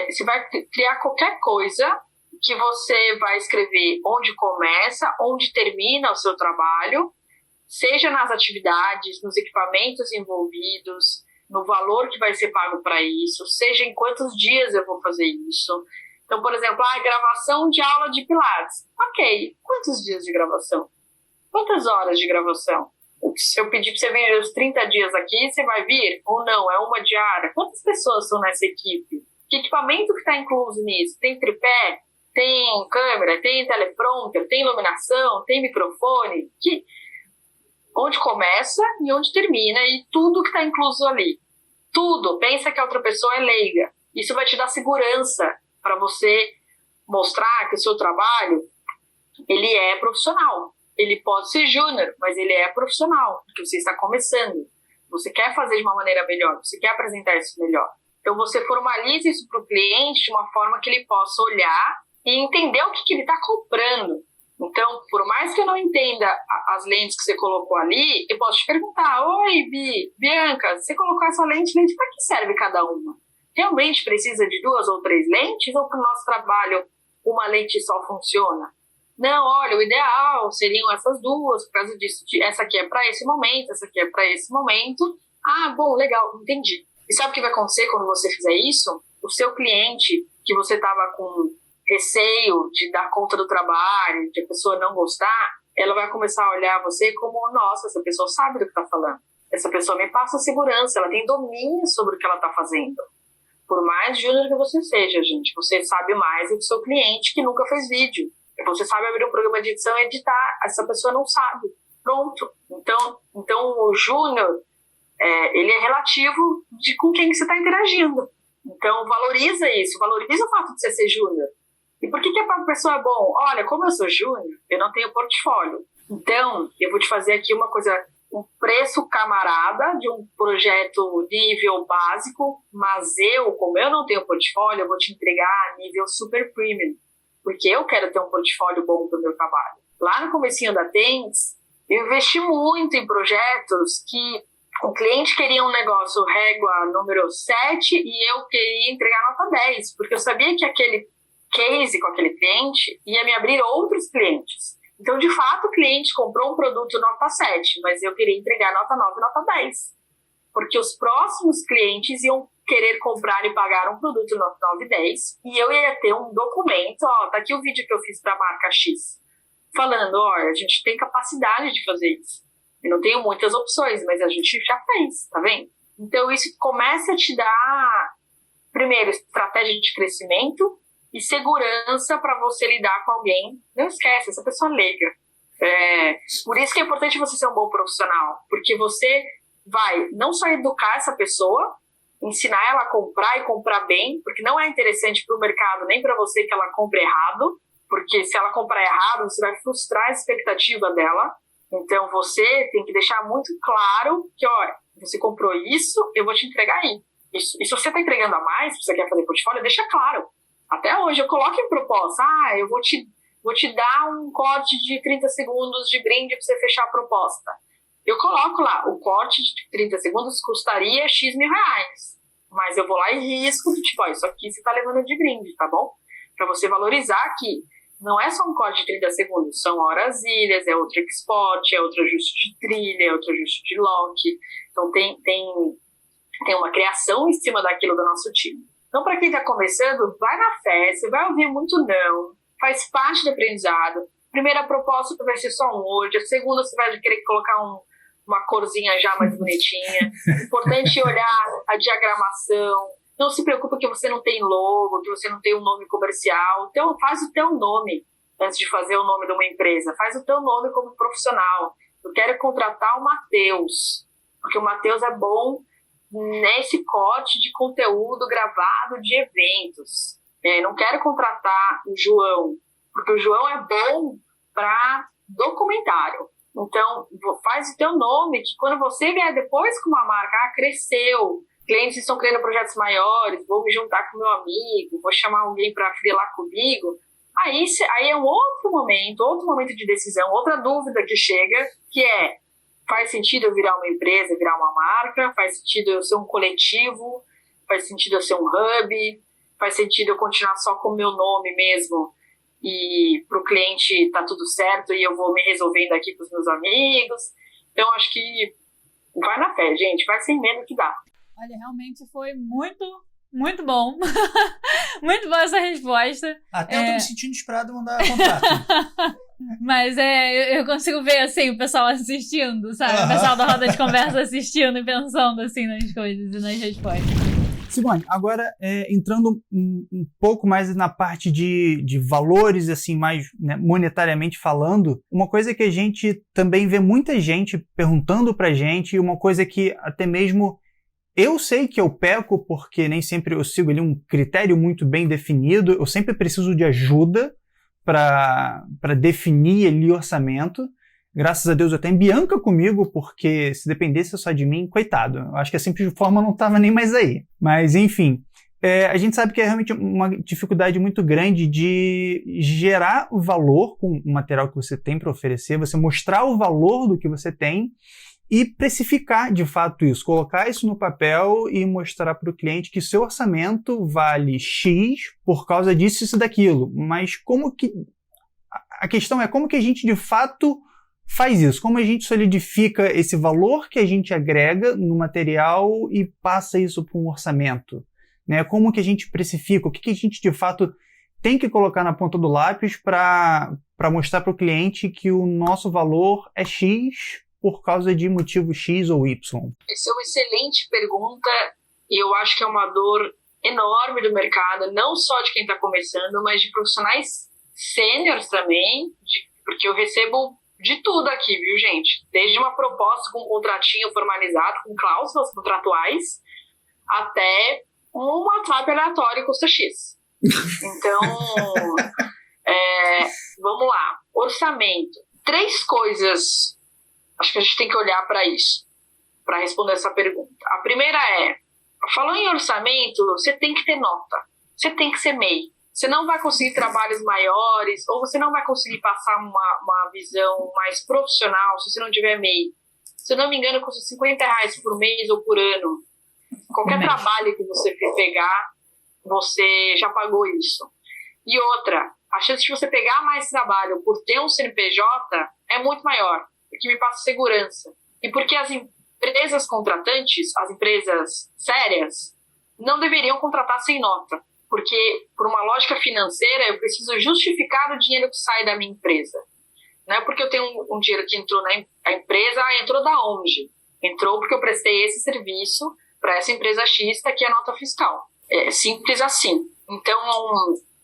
Você vai criar qualquer coisa que você vai escrever onde começa, onde termina o seu trabalho, seja nas atividades, nos equipamentos envolvidos, no valor que vai ser pago para isso, seja em quantos dias eu vou fazer isso. Então, por exemplo, gravação de aula de Pilates. Ok, quantos dias de gravação? Quantas horas de gravação? Se eu pedir para você vir os 30 dias aqui, você vai vir? Ou não? É uma diária? Quantas pessoas são nessa equipe? Que equipamento que está incluso nisso? Tem tripé? Tem câmera? Tem teleprompter? Tem iluminação? Tem microfone? Onde começa e onde termina, e tudo que está incluso ali. Tudo. Pensa que a outra pessoa é leiga. Isso vai te dar segurança para você mostrar que o seu trabalho, ele é profissional. Ele pode ser júnior, mas ele é profissional, porque você está começando. Você quer fazer de uma maneira melhor, você quer apresentar isso melhor. Então você formaliza isso para o cliente de uma forma que ele possa olhar e entender o que ele está comprando. Então, por mais que eu não entenda as lentes que você colocou ali, eu posso te perguntar: oi, Bianca, você colocou essa lente para que serve cada uma? Realmente precisa de 2 ou 3 lentes, ou para o nosso trabalho uma lente só funciona? Não, olha, o ideal seriam essas 2, por causa disso. Essa aqui é para esse momento, essa aqui é para esse momento. Ah, bom, legal, entendi. E sabe o que vai acontecer quando você fizer isso? O seu cliente, que você estava com receio de dar conta do trabalho, de a pessoa não gostar, ela vai começar a olhar você como: nossa, essa pessoa sabe do que está falando. Essa pessoa me passa segurança, ela tem domínio sobre o que ela está fazendo. Por mais júnior que você seja, gente, você sabe mais do que o seu cliente que nunca fez vídeo. Você sabe abrir um programa de edição e editar. Essa pessoa não sabe. Pronto. Então o júnior, ele é relativo de com quem você está interagindo. Então valoriza isso, valoriza o fato de você ser júnior. E por que a pessoa é bom? Olha, como eu sou júnior, eu não tenho portfólio. Então, eu vou te fazer aqui uma coisa, um preço camarada de um projeto nível básico, mas como eu não tenho portfólio, eu vou te entregar nível super premium, porque eu quero ter um portfólio bom para o meu trabalho. Lá no comecinho da Tens, eu investi muito em projetos que o cliente queria um negócio régua número 7 e eu queria entregar nota 10, porque eu sabia que aquele case com aquele cliente, ia me abrir outros clientes. Então, de fato, o cliente comprou um produto nota 7, mas eu queria entregar nota 9 e nota 10. Porque os próximos clientes iam querer comprar e pagar um produto nota 9 e 10, e eu ia ter um documento, tá aqui o vídeo que eu fiz para a marca X, falando, a gente tem capacidade de fazer isso. Eu não tenho muitas opções, mas a gente já fez, tá vendo? Então, isso começa a te dar, primeiro, estratégia de crescimento, e segurança para você lidar com alguém. Não esquece, essa pessoa liga. Por isso que é importante você ser um bom profissional, porque você vai não só educar essa pessoa, ensinar ela a comprar e comprar bem, porque não é interessante para o mercado nem para você que ela compre errado, porque se ela comprar errado, você vai frustrar a expectativa dela. Então você tem que deixar muito claro que, você comprou isso, eu vou te entregar aí. Isso. E se você está entregando a mais, se você quer fazer portfólio, deixa claro. Até hoje eu coloco em proposta, eu vou te dar um corte de 30 segundos de brinde para você fechar a proposta. Eu coloco lá, o corte de 30 segundos custaria X mil reais, mas eu vou lá e risco, isso aqui você está levando de brinde, tá bom? Para você valorizar que não é só um corte de 30 segundos, são horas ilhas, é outro export, é outro ajuste de trilha, é outro ajuste de lock. Então tem uma criação em cima daquilo do nosso time. Então, para quem está começando, vai na fé, você vai ouvir muito não, faz parte do aprendizado. Primeira proposta vai ser só um hoje, a segunda você vai querer colocar uma corzinha já mais bonitinha. Importante olhar a diagramação. Não se preocupe que você não tem logo, que você não tem um nome comercial. Então, faz o teu nome antes de fazer o nome de uma empresa. Faz o teu nome como profissional. Eu quero contratar o Matheus, porque o Matheus é bom nesse corte de conteúdo gravado de eventos. Não quero contratar o João, porque o João é bom para documentário. Então, faz o teu nome, que quando você vier depois com uma marca, cresceu, clientes estão criando projetos maiores, vou me juntar com meu amigo, vou chamar alguém para freelar comigo, aí é um outro momento de decisão, outra dúvida que chega, que faz sentido eu virar uma empresa, virar uma marca? Faz sentido eu ser um coletivo? Faz sentido eu ser um hub? Faz sentido eu continuar só com o meu nome mesmo? E para o cliente tá tudo certo e eu vou me resolvendo aqui com os meus amigos? Então, acho que vai na fé, gente. Vai sem medo que dá. Olha, realmente foi muito, muito bom. Muito boa essa resposta. Até eu tô me sentindo inspirado a mandar contato. Mas eu consigo ver, assim, o pessoal assistindo, sabe? O pessoal da roda de conversa assistindo e pensando, assim, nas coisas e nas respostas. Simone, agora entrando um pouco mais na parte de valores, assim, mais, né, monetariamente falando, uma coisa que a gente também vê muita gente perguntando pra gente, uma coisa que até mesmo eu sei que eu peco, porque nem sempre eu sigo ali um critério muito bem definido, eu sempre preciso de ajuda para definir ali o orçamento. Graças a Deus eu tenho Bianca comigo, porque se dependesse só de mim, coitado, eu acho que a Simples Forma não estava nem mais aí. Mas enfim, a gente sabe que é realmente uma dificuldade muito grande de gerar valor com o material que você tem para oferecer, você mostrar o valor do que você tem e precificar de fato isso, colocar isso no papel e mostrar para o cliente que seu orçamento vale X por causa disso, isso e daquilo. Mas como que... A questão é como que a gente de fato faz isso, como a gente solidifica esse valor que a gente agrega no material e passa isso para um orçamento, né? Como que a gente precifica, o que a gente de fato tem que colocar na ponta do lápis para mostrar para o cliente que o nosso valor é X por causa de motivo X ou Y? Essa é uma excelente pergunta e eu acho que é uma dor enorme do mercado, não só de quem está começando, mas de profissionais sêniores também, porque eu recebo de tudo aqui, viu, gente? Desde uma proposta com um contratinho formalizado, com cláusulas contratuais, até um WhatsApp aleatório custa X. Então, vamos lá. Orçamento. 3 coisas, acho que a gente tem que olhar para isso, para responder essa pergunta. A primeira falou em orçamento, você tem que ter nota, você tem que ser MEI. Você não vai conseguir trabalhos maiores, ou você não vai conseguir passar uma visão mais profissional se você não tiver MEI. Se eu não me engano, custa R$50 por mês ou por ano. Qualquer trabalho que você pegar, você já pagou isso. E outra, a chance de você pegar mais trabalho por ter um CNPJ é muito maior, porque me passa segurança. E porque as empresas contratantes, as empresas sérias, não deveriam contratar sem nota. Porque, por uma lógica financeira, eu preciso justificar o dinheiro que sai da minha empresa. Não é porque eu tenho um dinheiro que entrou na empresa, entrou da onde? Entrou porque eu prestei esse serviço para essa empresa X, está aqui a nota fiscal. É simples assim. Então,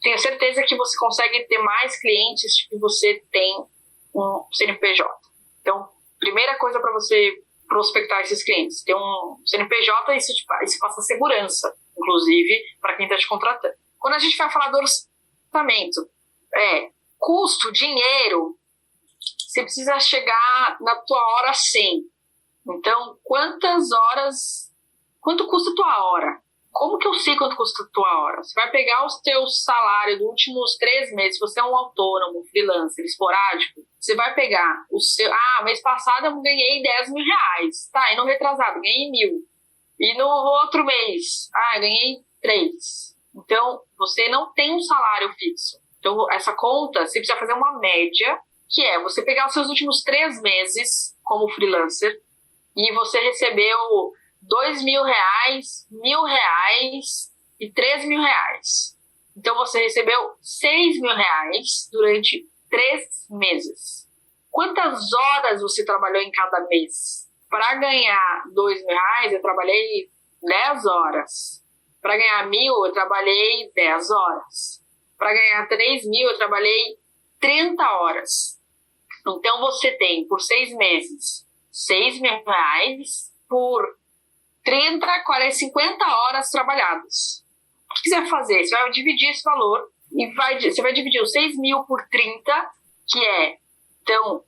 tenho certeza que você consegue ter mais clientes se você tem um CNPJ. Então, primeira coisa para você prospectar esses clientes, ter um CNPJ, isso passa segurança, inclusive, para quem está te contratando. Quando a gente vai falar do orçamento, custo, dinheiro, você precisa chegar na tua hora 100. Então, quanto custa a tua hora? Como que eu sei quanto custa a tua hora? Você vai pegar os teus salários dos últimos 3 meses, se você é um autônomo, freelancer, esporádico, você vai pegar o seu... mês passado eu ganhei 10 mil reais. Tá, e no retrasado, ganhei 1.000. E no outro mês, ganhei 3. Então, você não tem um salário fixo. Então, essa conta, você precisa fazer uma média, que é você pegar os seus últimos 3 meses como freelancer e você recebeu 2 mil reais, 1.000 reais e 3 mil reais. Então, você recebeu 6 mil reais durante 3 meses. Quantas horas você trabalhou em cada mês? Para ganhar 2 mil reais, eu trabalhei 10 horas. Para ganhar 1.000, eu trabalhei 10 horas. Para ganhar 3 mil, eu trabalhei 30 horas. Então, você tem, por 6 meses, 6 mil reais por 30, 40, 50 horas trabalhadas. O que quiser fazer? Você vai dividir esse valor e você vai dividir os 6 mil por 30, que é, então,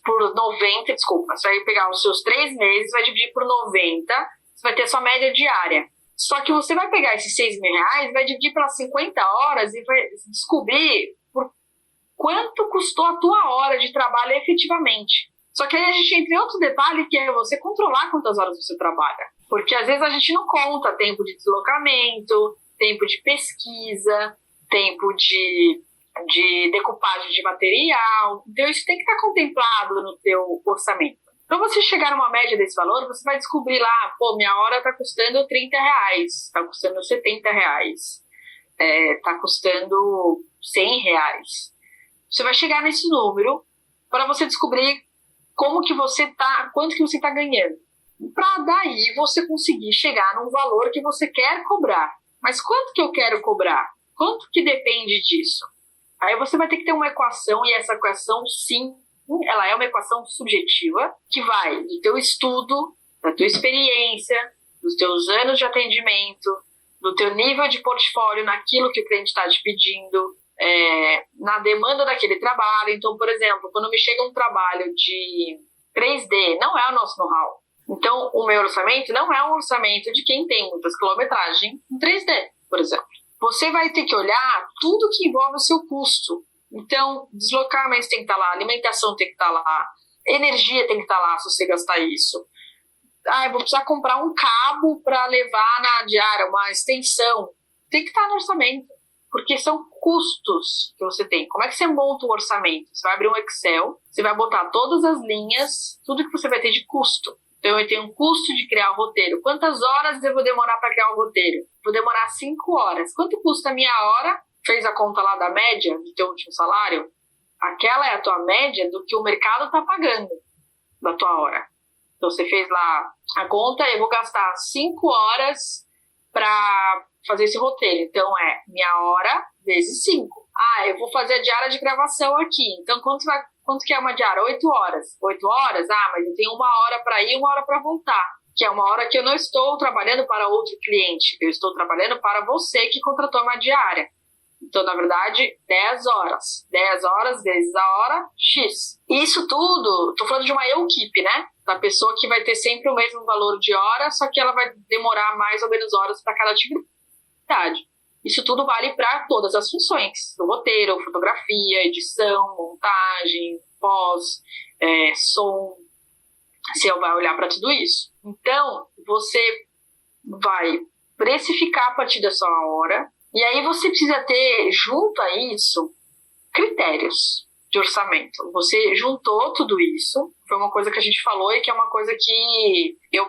por 90, desculpa. Você vai pegar os seus 3 meses, vai dividir por 90, você vai ter a sua média diária. Só que você vai pegar esses 6 mil reais, vai dividir pelas 50 horas e vai descobrir por quanto custou a tua hora de trabalho efetivamente. Só que aí a gente entra em outro detalhe, que é você controlar quantas horas você trabalha. Porque às vezes a gente não conta tempo de deslocamento, tempo de pesquisa, tempo de decupagem de material. Então isso tem que estar contemplado no teu orçamento. Para você chegar numa média desse valor, você vai descobrir lá, minha hora está custando 30 reais, está custando 70 reais, está custando 100 reais. Você vai chegar nesse número para você descobrir como que você tá, quanto que você está ganhando. Para daí você conseguir chegar num valor que você quer cobrar. Mas quanto que eu quero cobrar? Quanto que depende disso? Aí você vai ter que ter uma equação, e essa equação, sim, ela é uma equação subjetiva, que vai do teu estudo, da tua experiência, dos teus anos de atendimento, do teu nível de portfólio naquilo que o cliente está te pedindo, na demanda daquele trabalho. Então, por exemplo, quando me chega um trabalho de 3D, não é o nosso know-how. Então, o meu orçamento não é um orçamento de quem tem muitas quilometragens em 3D, por exemplo. Você vai ter que olhar tudo que envolve o seu custo. Então, deslocamento tem que estar lá, alimentação tem que estar lá, energia tem que estar lá se você gastar isso. Eu vou precisar comprar um cabo para levar na diária, uma extensão. Tem que estar no orçamento, porque são custos que você tem. Como é que você monta um orçamento? Você vai abrir um Excel, você vai botar todas as linhas, tudo que você vai ter de custo. Então, eu tenho um custo de criar o roteiro. Quantas horas eu vou demorar para criar o roteiro? Vou demorar 5 horas. Quanto custa a minha hora? Fez a conta lá da média do teu último salário? Aquela é a tua média do que o mercado está pagando da tua hora. Então, você fez lá a conta, eu vou gastar 5 horas para fazer esse roteiro. Então, minha hora vezes 5. Eu vou fazer a diária de gravação aqui. Então, quanto que é uma diária? 8 horas. 8 horas? Mas eu tenho 1 hora para ir e 1 hora para voltar. Que é uma hora que eu não estou trabalhando para outro cliente. Eu estou trabalhando para você que contratou uma diária. Então, na verdade, 10 horas. 10 horas vezes a hora, X. Isso tudo, estou falando de uma equipe, né? Da pessoa que vai ter sempre o mesmo valor de hora, só que ela vai demorar mais ou menos horas para cada atividade. Isso tudo vale para todas as funções. Do roteiro, fotografia, edição, montagem, pós, som. Você vai olhar para tudo isso. Então, você vai precificar a partir da sua hora. E aí você precisa ter, junto a isso, critérios de orçamento. Você juntou tudo isso, foi uma coisa que a gente falou e que é uma coisa que eu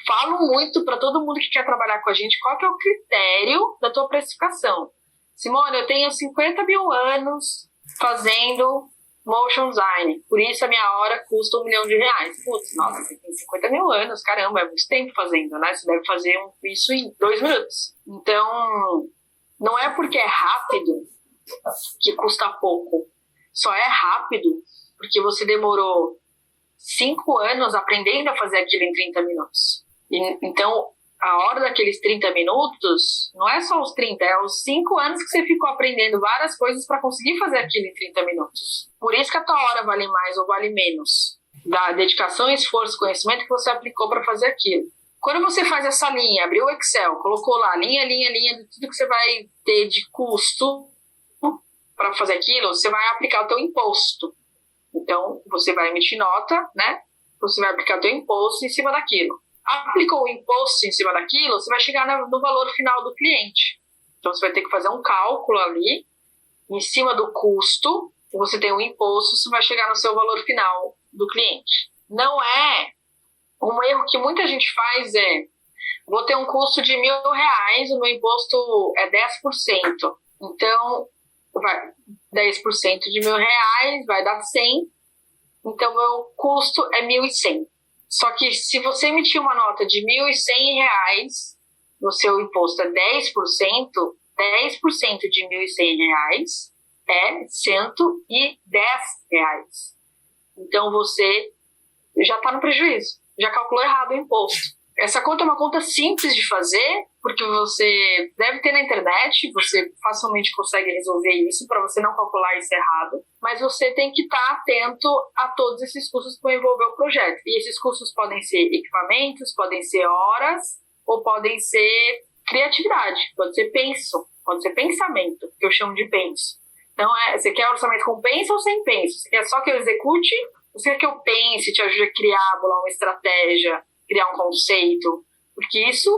falo muito para todo mundo que quer trabalhar com a gente, qual que é o critério da tua precificação. Simone, eu tenho 50 mil anos fazendo motion design, por isso a minha hora custa R$1 milhão. Putz, nossa, você tem 50 mil anos, caramba, é muito tempo fazendo, né? Você deve fazer isso em 2 minutos. Então, não é porque é rápido que custa pouco. Só é rápido porque você demorou 5 anos aprendendo a fazer aquilo em 30 minutos. Então, a hora daqueles 30 minutos não é só os 30, é os 5 anos que você ficou aprendendo várias coisas para conseguir fazer aquilo em 30 minutos. Por isso que a tua hora vale mais ou vale menos da dedicação, esforço, conhecimento que você aplicou para fazer aquilo. Quando você faz essa linha, abriu o Excel, colocou lá linha de tudo que você vai ter de custo para fazer aquilo, você vai aplicar o teu imposto. Então, você vai emitir nota, né? Você vai aplicar o teu imposto em cima daquilo. Aplicou o imposto em cima daquilo, você vai chegar no valor final do cliente. Então, você vai ter que fazer um cálculo ali, em cima do custo, você tem um imposto, você vai chegar no seu valor final do cliente. Não é um erro que muita gente faz, vou ter um custo de R$1.000, o meu imposto é 10%. Então, 10% de R$1.000 vai dar 100, então meu custo é 1.100. Só que se você emitir uma nota de R$1.100, no seu imposto é 10%, 10% de R$1.100 é R$110. Então você já está no prejuízo, já calculou errado o imposto. Essa conta é uma conta simples de fazer, porque você deve ter na internet, você facilmente consegue resolver isso para você não calcular isso errado, mas você tem que estar atento a todos esses custos que vão envolver o projeto. E esses custos podem ser equipamentos, podem ser horas, ou podem ser criatividade, pode ser pensamento, que eu chamo de penso. Então, você quer orçamento com penso ou sem penso? Você quer só que eu execute? Ou você quer que eu pense, te ajude a criar, bolar uma estratégia, criar um conceito? Porque isso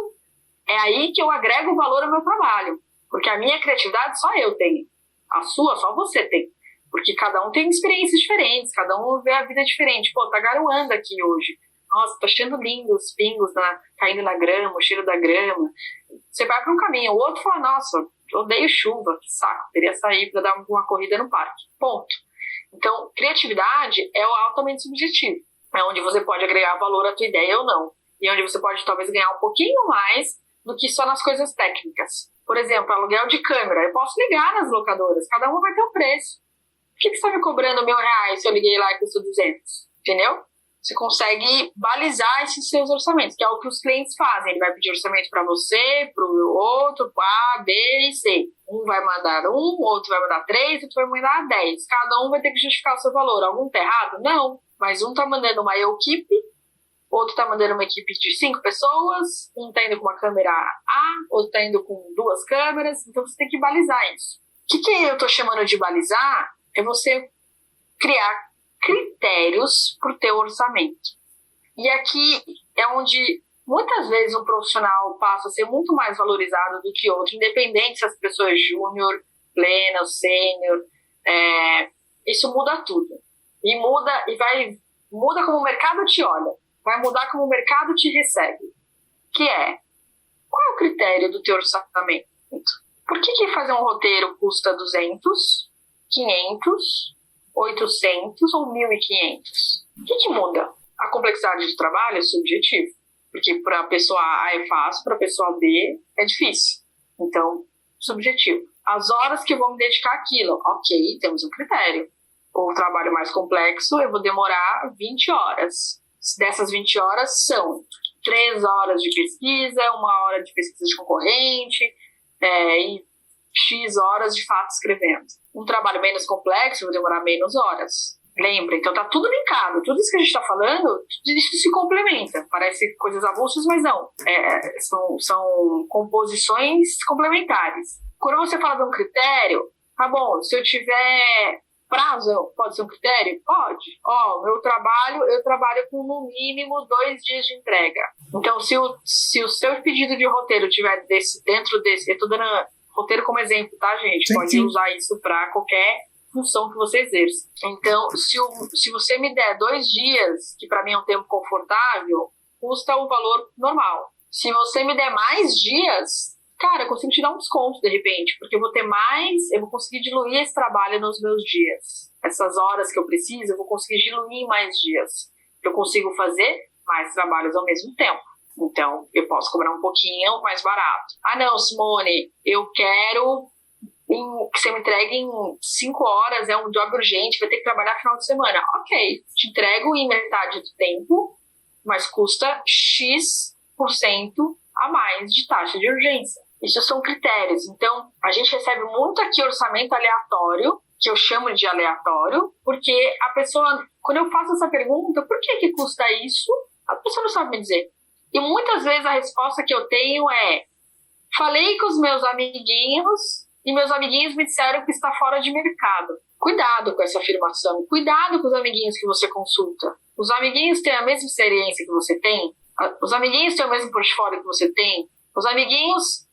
é aí que eu agrego valor ao meu trabalho. Porque a minha criatividade só eu tenho. A sua só você tem. Porque cada um tem experiências diferentes, cada um vê a vida diferente. Pô, tá garoando aqui hoje. Nossa, tô achando lindo os pingos caindo na grama, o cheiro da grama. Você vai para um caminho, o outro fala, nossa, odeio chuva, que saco, queria sair para dar uma corrida no parque. Ponto. Então, criatividade é o altamente subjetivo. É onde você pode agregar valor à tua ideia ou não. E onde você pode talvez ganhar um pouquinho mais do que só nas coisas técnicas. Por exemplo, aluguel de câmera. Eu posso ligar nas locadoras, cada uma vai ter um preço. Por que você está me cobrando R$1.000 se eu liguei lá e custou 200? Entendeu? Você consegue balizar esses seus orçamentos, que é o que os clientes fazem. Ele vai pedir orçamento para você, para o outro, para A, B e C. Um vai mandar 1, outro vai mandar 3, outro vai mandar 10. Cada um vai ter que justificar o seu valor. Algum tá errado? Não. Mas um tá mandando uma equipe, outro tá mandando uma equipe de 5 pessoas, um tá indo com uma câmera A, outro tá indo com 2 câmeras. Então você tem que balizar isso. O que eu tô chamando de balizar é você criar critérios para o teu orçamento. E aqui é onde muitas vezes um profissional passa a ser muito mais valorizado do que outro, independente se as pessoas júnior, pleno, sênior, isso muda tudo. E muda como o mercado te olha, vai mudar como o mercado te recebe. Que é, qual é o critério do teu orçamento? Por que fazer um roteiro custa 200, 500, 800 ou 1.500? O que muda? A complexidade do trabalho é subjetivo, porque para a pessoa A é fácil, para a pessoa B é difícil. Então, subjetivo. As horas que eu vou me dedicar àquilo, ok, temos um critério. O trabalho mais complexo, eu vou demorar 20 horas. Dessas 20 horas são 3 horas de pesquisa, 1 hora de pesquisa de concorrente, e X horas de fato escrevendo. Um trabalho menos complexo, eu vou demorar menos horas. Lembra? Então tá tudo linkado. Tudo isso que a gente tá falando, tudo isso se complementa. Parece coisas avulsas, mas não. São composições complementares. Quando você fala de um critério, tá bom, se eu tiver prazo, pode ser um critério? Pode. Eu trabalho com no mínimo 2 dias de entrega. Então, se o seu pedido de roteiro tiver dentro desse, eu tô dando roteiro como exemplo, tá, gente? Sim, Pode sim. usar isso para qualquer função que você exerça. Então, se você me der 2 dias, que para mim é um tempo confortável, custa o valor normal. Se você me der mais dias, cara, eu consigo te dar um desconto de repente, porque eu vou conseguir diluir esse trabalho nos meus dias. Essas horas que eu preciso, eu vou conseguir diluir em mais dias. Eu consigo fazer mais trabalhos ao mesmo tempo. Então, eu posso cobrar um pouquinho mais barato. Ah, não, Simone, eu quero que você me entregue em 5 horas, é um job urgente, vai ter que trabalhar final de semana. Ok, te entrego em metade do tempo, mas custa X% a mais de taxa de urgência. Isso são critérios. Então, a gente recebe muito aqui orçamento aleatório, que eu chamo de aleatório, porque a pessoa, quando eu faço essa pergunta, por que custa isso? A pessoa não sabe me dizer. E muitas vezes a resposta que eu tenho é: falei com os meus amiguinhos e meus amiguinhos me disseram que está fora de mercado. Cuidado com essa afirmação. Cuidado com os amiguinhos que você consulta. Os amiguinhos têm a mesma experiência que você tem? Os amiguinhos têm o mesmo portfólio que você tem? Os amiguinhos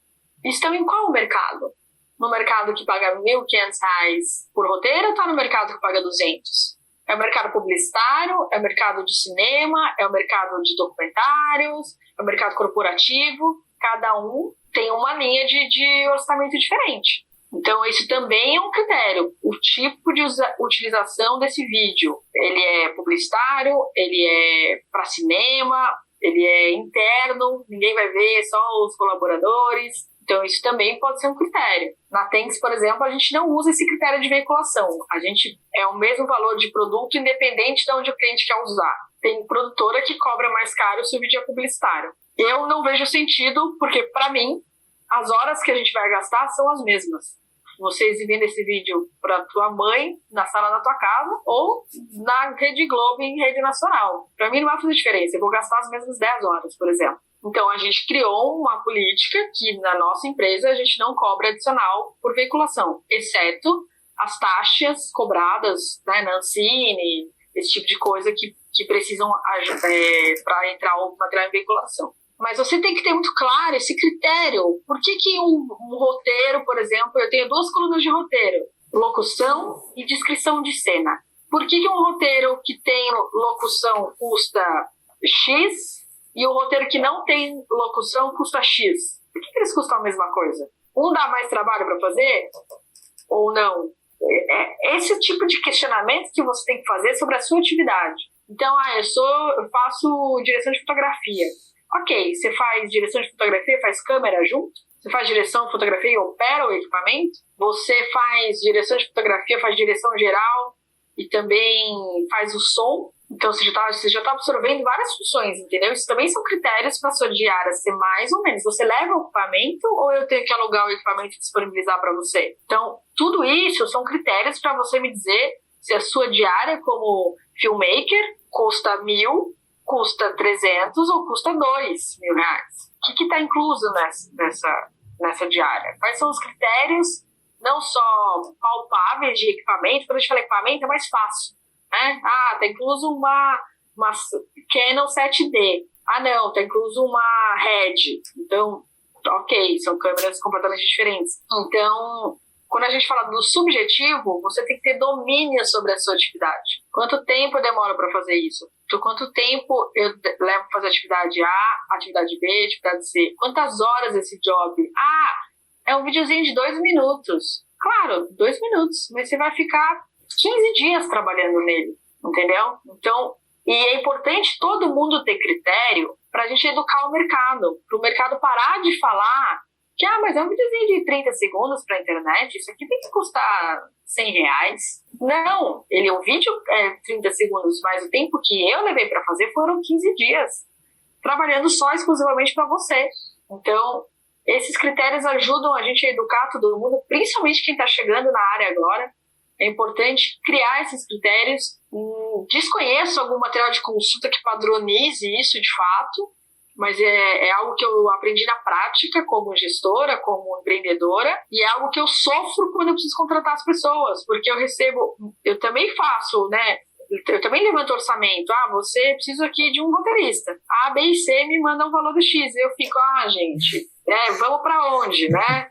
estão em qual mercado? No mercado que paga R$1.500 por roteiro ou está no mercado que paga 200? É o mercado publicitário? É o mercado de cinema? É o mercado de documentários? É o mercado corporativo? Cada um tem uma linha de orçamento diferente. Então, isso também é um critério. O tipo de utilização desse vídeo. Ele é publicitário? Ele é para cinema? Ele é interno? Ninguém vai ver, só os colaboradores? Então, isso também pode ser um critério. Na Thanks, por exemplo, a gente não usa esse critério de veiculação. A gente é o mesmo valor de produto independente de onde o cliente quer usar. Tem produtora que cobra mais caro se o vídeo é publicitário. Eu não vejo sentido, porque, para mim, as horas que a gente vai gastar são as mesmas. Você exibindo esse vídeo para tua mãe na sala da tua casa ou na Rede Globo em rede nacional. Para mim não vai fazer diferença. Eu vou gastar as mesmas 10 horas, por exemplo. Então, a gente criou uma política que, na nossa empresa, a gente não cobra adicional por veiculação, exceto as taxas cobradas, né, na Ancine, esse tipo de coisa que precisam para entrar o material em veiculação. Mas você tem que ter muito claro esse critério. Por que um roteiro, por exemplo, eu tenho 2 colunas de roteiro, locução e descrição de cena. Por que um roteiro que tem locução custa X e o roteiro que não tem locução custa X? Por que eles custam a mesma coisa? Um dá mais trabalho para fazer ou não? É esse tipo de questionamento que você tem que fazer sobre a sua atividade. Então, eu faço direção de fotografia. Ok, você faz direção de fotografia, faz câmera junto? Você faz direção de fotografia e opera o equipamento? Você faz direção de fotografia, faz direção geral e também faz o som? Então você já tá absorvendo várias funções, entendeu? Isso também são critérios para a sua diária ser mais ou menos. Você leva o equipamento ou eu tenho que alugar o equipamento e disponibilizar para você? Então, tudo isso são critérios para você me dizer se a sua diária como filmmaker custa 1.000, custa 300 ou custa R$2.000. O que está incluso nessa diária? Quais são os critérios, não só palpáveis de equipamento? Quando a gente fala equipamento é mais fácil, né? Está incluso uma Canon 7D. Não, está incluso uma Red. Então, ok, são câmeras completamente diferentes. Então, quando a gente fala do subjetivo, você tem que ter domínio sobre a sua atividade. Quanto tempo eu demoro para fazer isso? Então, quanto tempo eu levo para fazer atividade A, atividade B, atividade C? Quantas horas esse job? É um videozinho de 2 minutos. Claro, 2 minutos, mas você vai ficar 15 dias trabalhando nele, entendeu? Então, e é importante todo mundo ter critério para a gente educar o mercado, para o mercado parar de falar que, mas é um videozinho de 30 segundos para a internet, isso aqui tem que custar R$100. Não, ele é um vídeo 30 segundos, mas o tempo que eu levei para fazer foram 15 dias, trabalhando só exclusivamente para você. Então, esses critérios ajudam a gente a educar todo mundo, principalmente quem está chegando na área agora. É importante criar esses critérios. Desconheço algum material de consulta que padronize isso de fato, mas é algo que eu aprendi na prática como gestora, como empreendedora, e é algo que eu sofro quando eu preciso contratar as pessoas, porque eu também faço, né? Eu também levanto orçamento. Você precisa aqui de um roteirista. A, B e C me mandam um valor do X. Eu fico, gente, vamos para onde, né?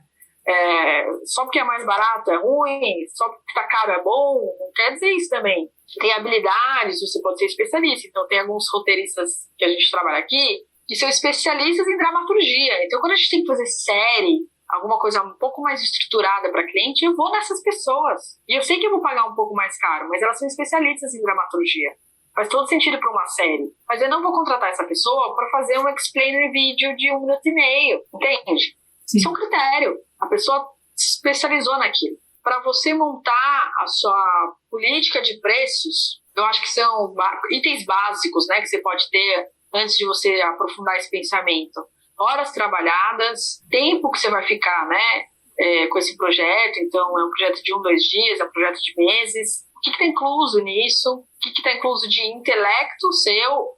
só porque é mais barato é ruim, só porque tá caro é bom, não quer dizer isso também. Tem habilidades, você pode ser especialista. Então tem alguns roteiristas que a gente trabalha aqui que são especialistas em dramaturgia. Então quando a gente tem que fazer série, alguma coisa um pouco mais estruturada para cliente, eu vou nessas pessoas. E eu sei que eu vou pagar um pouco mais caro, mas elas são especialistas em dramaturgia. Faz todo sentido para uma série. Mas eu não vou contratar essa pessoa para fazer um explainer vídeo de 1 minuto e meio, entende? Sim. Isso é um critério. A pessoa se especializou naquilo. Para você montar a sua política de preços, eu acho que são itens básicos, né, que você pode ter antes de você aprofundar esse pensamento. Horas trabalhadas, tempo que você vai ficar, né, com esse projeto. Então, é um projeto de 1, 2 dias, é um projeto de meses. O que está incluso nisso? O que está incluso de intelecto seu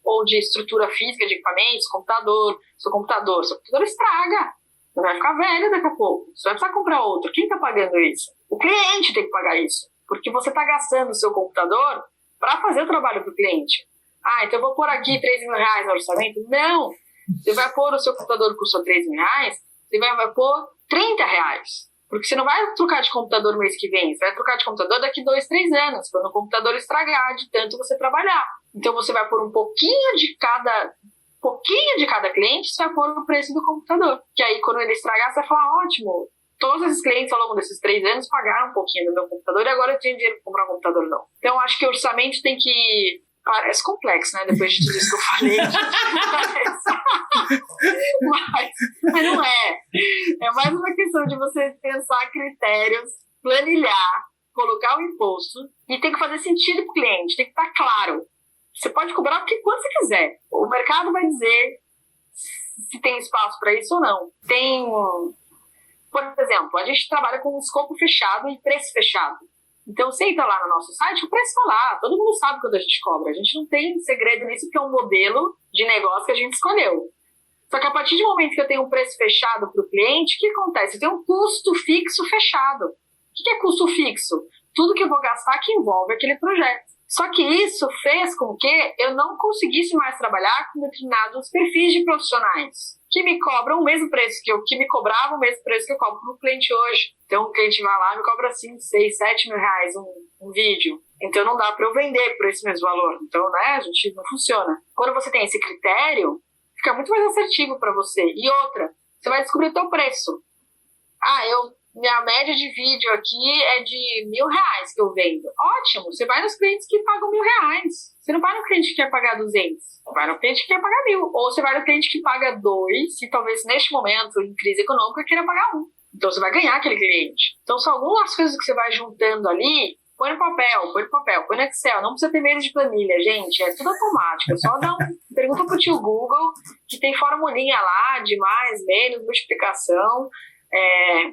ou de estrutura física de equipamentos, computador? Seu computador estraga. Você vai ficar velho daqui a pouco. Você vai precisar comprar outro. Quem está pagando isso? O cliente tem que pagar isso. Porque você está gastando o seu computador para fazer o trabalho para o cliente. Então eu vou pôr aqui R$3.000 no orçamento? Não! Você vai pôr o seu computador que custou R$3.000, você vai pôr R$30. Porque você não vai trocar de computador mês que vem. Você vai trocar de computador daqui 2, 3 anos. Quando o computador estragar de tanto você trabalhar. Então você vai pôr um pouquinho de cada cliente, você vai pôr o preço do computador. Que aí, quando ele estragar, você vai falar, ótimo, todos esses clientes ao longo desses 3 anos pagaram um pouquinho do meu computador e agora eu tenho dinheiro para comprar um computador não. Então, acho que o orçamento tem que... Parece complexo, né? Depois de tudo isso que eu falei. mas não é. É mais uma questão de você pensar critérios, planilhar, colocar o imposto e tem que fazer sentido para o cliente, tem que estar claro. Você pode cobrar quanto você quiser. O mercado vai dizer se tem espaço para isso ou não. Por exemplo, a gente trabalha com um escopo fechado e preço fechado. Então, você entra lá no nosso site, o preço está lá. Todo mundo sabe quanto a gente cobra. A gente não tem segredo nisso, porque é um modelo de negócio que a gente escolheu. Só que a partir do momento que eu tenho um preço fechado para o cliente, o que acontece? Eu tenho um custo fixo fechado. O que é custo fixo? Tudo que eu vou gastar que envolve aquele projeto. Só que isso fez com que eu não conseguisse mais trabalhar com determinados perfis de profissionais que me cobram o mesmo preço que me cobravam o mesmo preço que eu cobro para o cliente hoje. Então o cliente vai lá e me cobra 5, 6, 7 mil reais um vídeo. Então não dá para eu vender por esse mesmo valor. Então, a gente não funciona. Quando você tem esse critério, fica muito mais assertivo para você. E outra, você vai descobrir o teu preço. Minha média de vídeo aqui é de R$1.000 que eu vendo. Ótimo, você vai nos clientes que pagam R$1.000. Você não vai no cliente que quer pagar 200. Vai no cliente que quer pagar 1.000. Ou você vai no cliente que paga 2, e talvez neste momento, em crise econômica, queira pagar 1. Então você vai ganhar aquele cliente. Então são algumas coisas que você vai juntando ali. Põe no papel, põe no Excel. Não precisa ter medo de planilha, gente. É tudo automático. É só pergunta pro tio Google, que tem formulinha lá de mais, menos, multiplicação.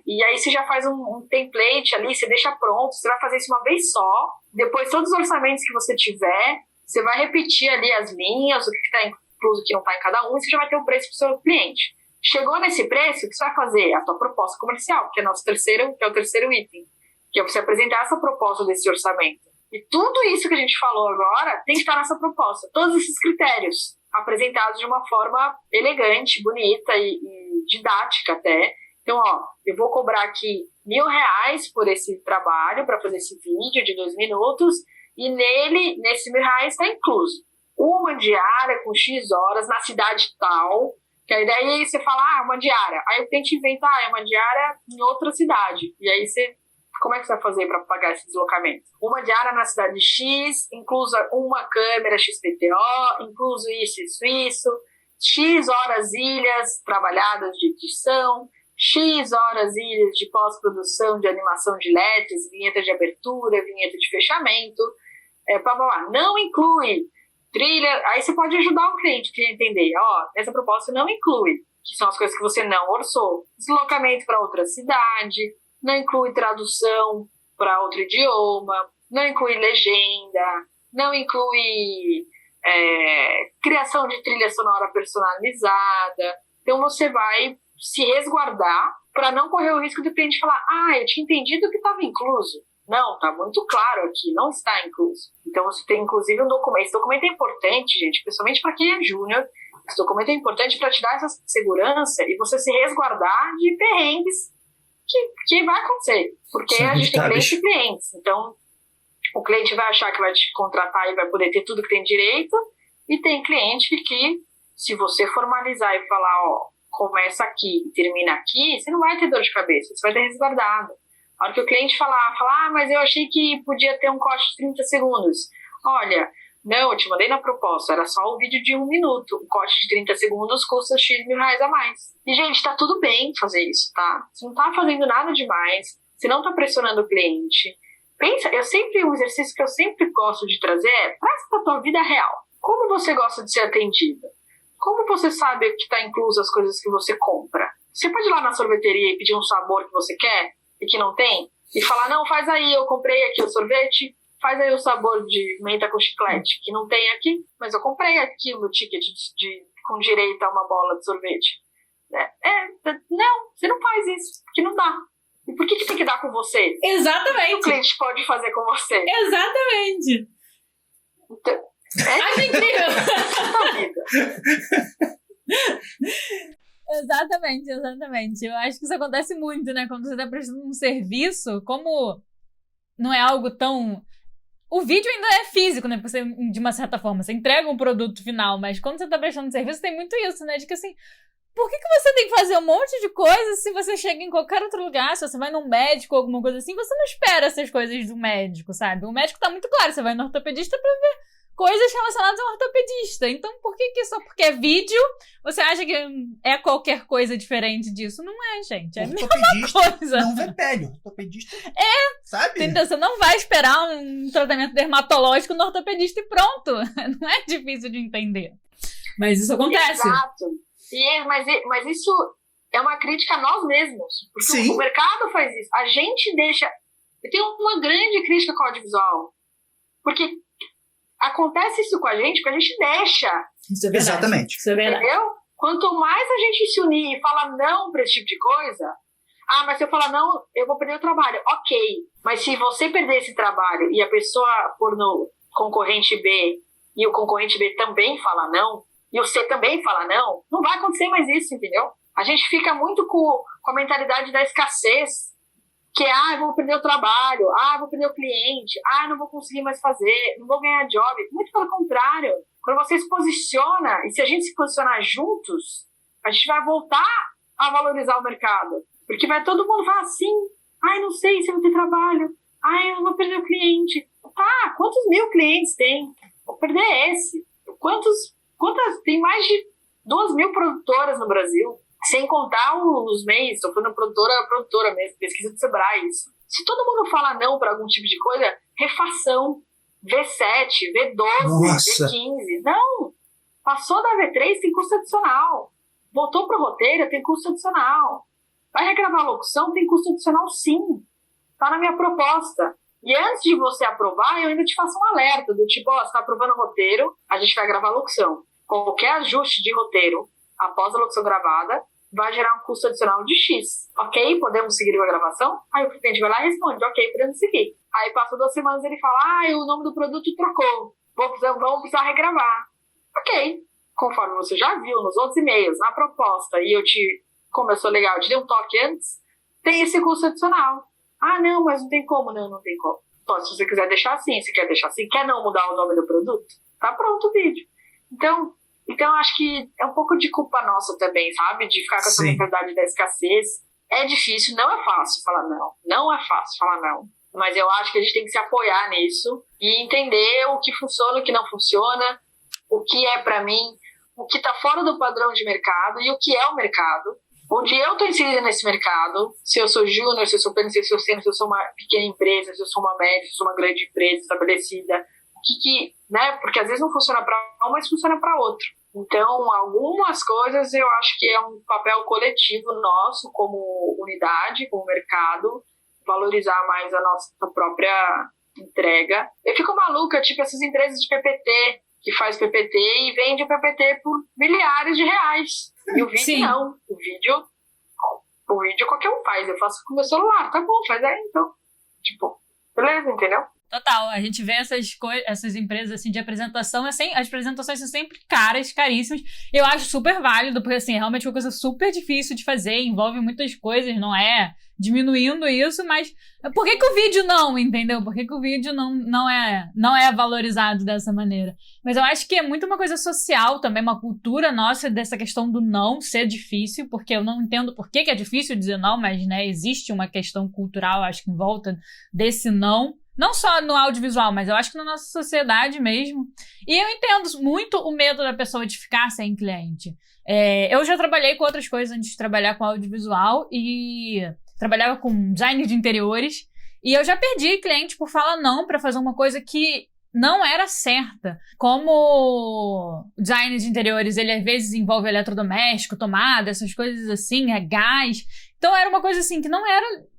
E aí você já faz um template ali, você deixa pronto, você vai fazer isso uma vez só. Depois, todos os orçamentos que você tiver, você vai repetir ali as linhas, o que está incluso, o que não está em cada um, e você já vai ter o preço para o seu cliente. Chegou nesse preço, o que você vai fazer? A tua proposta comercial, que é o terceiro item, que é você apresentar essa proposta desse orçamento. E tudo isso que a gente falou agora tem que estar nessa proposta. Todos esses critérios apresentados de uma forma elegante, bonita e didática até. Então, eu vou cobrar aqui R$1.000 por esse trabalho, para fazer esse vídeo de 2 minutos, e nesse R$1.000 está incluso uma diária com X horas na cidade tal, que aí daí você fala, uma diária. Aí o cliente inventa, é uma diária em outra cidade. E aí como é que você vai fazer para pagar esse deslocamento? Uma diária na cidade X, inclusa uma câmera XPTO, incluso isso, X horas ilhas trabalhadas de edição, X horas ilhas de pós-produção de animação de LEDs, vinheta de abertura, vinheta de fechamento, não inclui trilha. Aí você pode ajudar o cliente a entender, essa proposta não inclui, que são as coisas que você não orçou, deslocamento para outra cidade, não inclui tradução para outro idioma, não inclui legenda, não inclui criação de trilha sonora personalizada. Então você vai se resguardar para não correr o risco do cliente falar, eu tinha entendido que estava incluso. Não, está muito claro aqui, não está incluso. Então você tem inclusive um documento. Esse documento é importante, gente, principalmente para quem é júnior. Esse documento é importante para te dar essa segurança e você se resguardar de perrengues que vai acontecer. Porque a gente tem clientes e clientes. Então, o cliente vai achar que vai te contratar e vai poder ter tudo que tem direito. E tem cliente que, se você formalizar e falar, ó, começa aqui e termina aqui, você não vai ter dor de cabeça, você vai ter resguardado. A hora que o cliente falar, mas eu achei que podia ter um corte de 30 segundos. Olha, não, eu te mandei na proposta, era só um vídeo de 1 minuto. O corte de 30 segundos custa X mil reais a mais. E, gente, tá tudo bem fazer isso, tá? Você não tá fazendo nada demais, você não tá pressionando o cliente. Pensa, um exercício que eu sempre gosto de trazer é, traz pra tua vida real. Como você gosta de ser atendida? Como você sabe que tá incluso as coisas que você compra? Você pode ir lá na sorveteria e pedir um sabor que você quer e que não tem? E falar, não, faz aí, eu comprei aqui o sorvete, faz aí o sabor de menta com chiclete, que não tem aqui, mas eu comprei aqui o meu ticket com direito a uma bola de sorvete. Não, você não faz isso, porque não dá. E por que tem que dar com você? Exatamente. O que o cliente pode fazer com você? Exatamente. Então, acho incrível. Exatamente. Eu acho que isso acontece muito, né? Quando você tá prestando um serviço, como não é algo tão... O vídeo ainda é físico, né? Você, de uma certa forma, você entrega um produto final, mas quando você tá prestando um serviço, tem muito isso, né? De que assim, por que você tem que fazer um monte de coisas se você chega em qualquer outro lugar, se você vai num médico ou alguma coisa assim, você não espera essas coisas do médico, sabe? O médico tá muito claro, você vai no ortopedista pra ver coisas relacionadas ao ortopedista. Então, por que só porque é vídeo, você acha que é qualquer coisa diferente disso? Não é, gente. É a mesma coisa. Não vê pele. Ortopedista. Sabe? Então, você não vai esperar um tratamento dermatológico no ortopedista e pronto. Não é difícil de entender. Mas isso acontece. Exato. Mas isso é uma crítica a nós mesmos. Porque Sim. O mercado faz isso. A gente deixa... Eu tenho uma grande crítica com o audiovisual. Porque acontece isso com a gente, porque a gente deixa. Isso é verdade. Exatamente. Isso é verdade. Entendeu? Quanto mais a gente se unir e falar não para esse tipo de coisa, mas se eu falar não, eu vou perder o trabalho. Ok, mas se você perder esse trabalho e a pessoa for no concorrente B e o concorrente B também fala não, e o C também fala não, não vai acontecer mais isso, entendeu? A gente fica muito com a mentalidade da escassez, que é, eu vou perder o trabalho, eu vou perder o cliente, não vou conseguir mais fazer, não vou ganhar job. Muito pelo contrário. Quando você se posiciona, e se a gente se posicionar juntos, a gente vai voltar a valorizar o mercado. Porque vai todo mundo falar assim, não sei se eu vou ter trabalho, eu vou perder o cliente. Tá, quantos 1000 clientes tem? Vou perder esse. Tem mais de 2.000 produtoras no Brasil. Sem contar os meios, estou falando produtora mesmo, pesquisa do Sebrae, isso. Se todo mundo fala não para algum tipo de coisa, refação, V7, V12, Nossa. V15. Não! Passou da V3, tem custo adicional. Voltou pro roteiro, tem custo adicional. Vai regravar a locução, tem custo adicional sim. Tá na minha proposta. E antes de você aprovar, eu ainda te faço um alerta, do tipo, você tá aprovando o roteiro, a gente vai gravar a locução. Qualquer ajuste de roteiro após a locução gravada, vai gerar um custo adicional de X. Ok, podemos seguir com a gravação? Aí o cliente vai lá e responde, ok, podemos seguir. Aí passa 2 semanas e ele fala, o nome do produto trocou, vamos precisar regravar. Ok, conforme você já viu nos outros e-mails, na proposta, e como eu sou legal, eu te dei um toque antes, tem esse custo adicional. Não, mas não tem como. Não tem como. Então, se você quiser deixar assim, quer não mudar o nome do produto, tá pronto o vídeo. Então acho que é um pouco de culpa nossa também, sabe? De ficar com essa mentalidade da escassez. É difícil, não é fácil falar não. Não é fácil falar não. Mas eu acho que a gente tem que se apoiar nisso e entender o que funciona, o que não funciona, o que é pra mim, o que tá fora do padrão de mercado e o que é o mercado. Onde eu tô inserida nesse mercado, se eu sou júnior, se eu sou pleno, se eu sou uma pequena empresa, se eu sou uma média, se eu sou uma grande empresa estabelecida, né? Porque às vezes não funciona para um, mas funciona para outro. Então, algumas coisas eu acho que é um papel coletivo nosso, como unidade, como mercado, valorizar mais a nossa própria entrega. Eu fico maluca, tipo essas empresas de PPT, que faz PPT e vende o PPT por milhares de reais. E o vídeo não. O vídeo qualquer um faz. Eu faço com o meu celular. Tá bom, faz aí então. Tipo, beleza, entendeu? Total, a gente vê essas empresas assim, de apresentação, as apresentações são sempre caras, caríssimas. Eu acho super válido, porque assim, realmente é uma coisa super difícil de fazer, envolve muitas coisas, não é diminuindo isso, mas por que o vídeo não, entendeu? Por que o vídeo não é valorizado dessa maneira? Mas eu acho que é muito uma coisa social também, uma cultura nossa dessa questão do não ser difícil, porque eu não entendo por que é difícil dizer não, mas né, existe uma questão cultural, acho que em volta desse não. Não só no audiovisual, mas eu acho que na nossa sociedade mesmo. E eu entendo muito o medo da pessoa de ficar sem cliente. Eu já trabalhei com outras coisas antes de trabalhar com audiovisual e trabalhava com design de interiores. E eu já perdi cliente por falar não para fazer uma coisa que não era certa. Como design de interiores, ele às vezes envolve eletrodoméstico, tomada, essas coisas assim, gás. Então era uma coisa assim que não era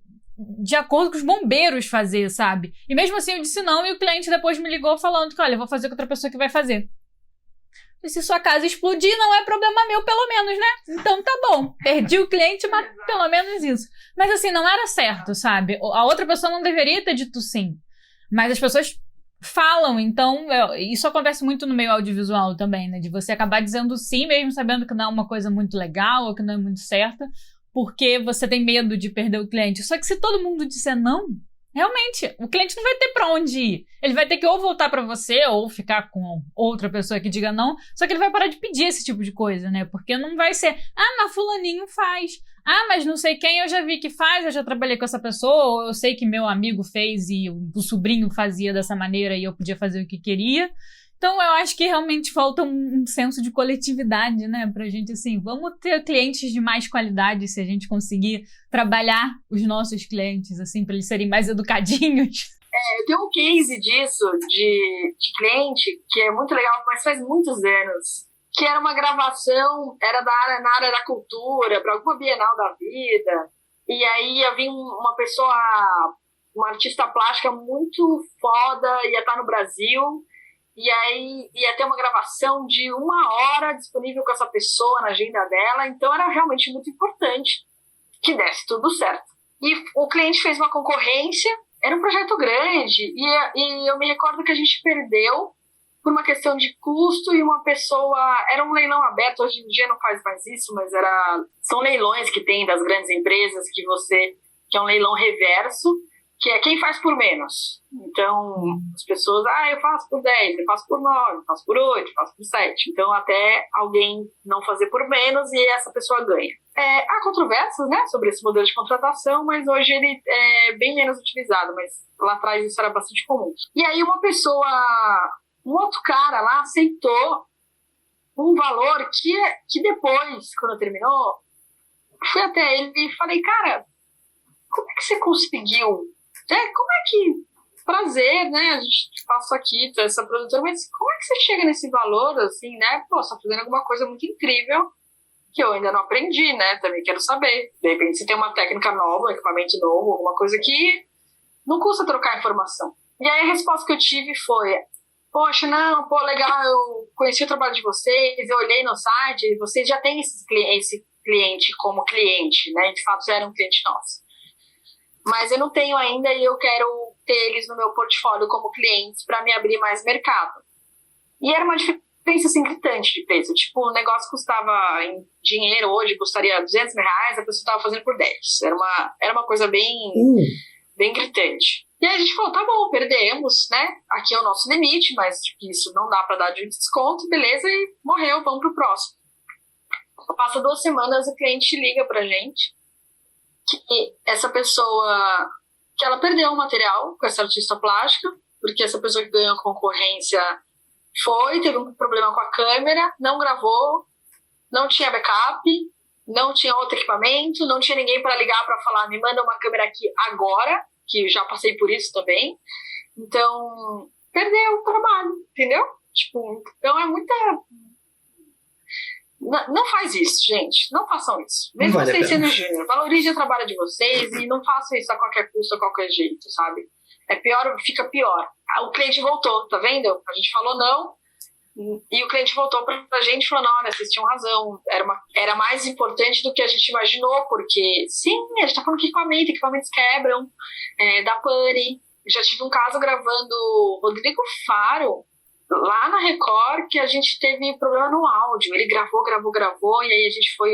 de acordo com os bombeiros fazer, sabe? E mesmo assim eu disse não e o cliente depois me ligou falando que, olha, eu vou fazer com outra pessoa que vai fazer. E se sua casa explodir, não é problema meu, pelo menos, né? Então tá bom. Perdi o cliente, mas pelo menos isso. Mas assim, não era certo, sabe? A outra pessoa não deveria ter dito sim. Mas as pessoas falam, então isso acontece muito no meio audiovisual também, né? De você acabar dizendo sim, mesmo sabendo que não é uma coisa muito legal ou que não é muito certa, porque você tem medo de perder o cliente. Só que se todo mundo disser não, realmente, o cliente não vai ter pra onde ir. Ele vai ter que ou voltar pra você, ou ficar com outra pessoa que diga não, só que ele vai parar de pedir esse tipo de coisa, né? Porque não vai ser, mas fulaninho faz. Mas não sei quem eu já vi que faz, eu já trabalhei com essa pessoa, ou eu sei que meu amigo fez e o sobrinho fazia dessa maneira e eu podia fazer o que queria. Então, eu acho que realmente falta um senso de coletividade, né? Pra gente, assim, vamos ter clientes de mais qualidade se a gente conseguir trabalhar os nossos clientes, assim, pra eles serem mais educadinhos. Eu tenho um case disso, de cliente, que é muito legal, mas faz muitos anos, que era uma gravação, era na área da cultura, para alguma Bienal da Vida, e aí ia vir uma pessoa, uma artista plástica muito foda, ia estar no Brasil. E aí ia ter uma gravação de 1 hora disponível com essa pessoa na agenda dela, então era realmente muito importante que desse tudo certo. E o cliente fez uma concorrência, era um projeto grande, e eu me recordo que a gente perdeu por uma questão de custo e uma pessoa... Era um leilão aberto, hoje em dia não faz mais isso, mas são leilões que tem das grandes empresas que é um leilão reverso, que é quem faz por menos. Então, as pessoas, eu faço por 10, eu faço por 9, eu faço por 8, eu faço por 7. Então, até alguém não fazer por menos e essa pessoa ganha. Há controvérsias, né, sobre esse modelo de contratação, mas hoje ele é bem menos utilizado, mas lá atrás isso era bastante comum. E aí um outro cara lá aceitou um valor que depois, quando terminou, fui até ele e falei, cara, como é que você conseguiu? Como é que... Prazer, né? A gente passa aqui, essa produtora, mas como é que você chega nesse valor, assim, né? Pô, você tá fazendo alguma coisa muito incrível que eu ainda não aprendi, né? Também quero saber. De repente, se tem uma técnica nova, um equipamento novo, alguma coisa que não custa trocar informação. E aí a resposta que eu tive foi, poxa, não, legal, eu conheci o trabalho de vocês, eu olhei no site, vocês já têm esse cliente como cliente, né? De fato, já era um cliente nosso. Mas eu não tenho ainda e eu quero ter eles no meu portfólio como clientes para me abrir mais mercado. E era uma diferença assim, gritante de preço. Tipo, o negócio custava em dinheiro hoje, custaria R$200, a pessoa estava fazendo por 10. Era uma coisa bem gritante. E aí a gente falou, tá bom, perdemos, né? Aqui é o nosso limite, mas tipo, isso não dá para dar de desconto, beleza, e morreu, vamos pro próximo. Passa 2 semanas, o cliente liga pra gente que essa pessoa, que ela perdeu o material com essa artista plástica, porque essa pessoa que ganhou a concorrência teve um problema com a câmera, não gravou, não tinha backup, não tinha outro equipamento, não tinha ninguém para ligar para falar, me manda uma câmera aqui agora, que eu já passei por isso também. Então, perdeu o trabalho, entendeu? Tipo, então é muita... Não faz isso, gente. Não façam isso. Mesmo vocês sendo júnior. Valorizem o trabalho de vocês e não façam isso a qualquer custo, a qualquer jeito, sabe? É pior, fica pior. O cliente voltou, tá vendo? A gente falou não e o cliente voltou pra gente e falou, não, olha, vocês tinham razão. Era mais importante do que a gente imaginou, porque sim, a gente tá falando que equipamentos quebram, dá pane. Já tive um caso gravando Rodrigo Faro, lá na Record, que a gente teve problema no áudio. Ele gravou, e aí a gente foi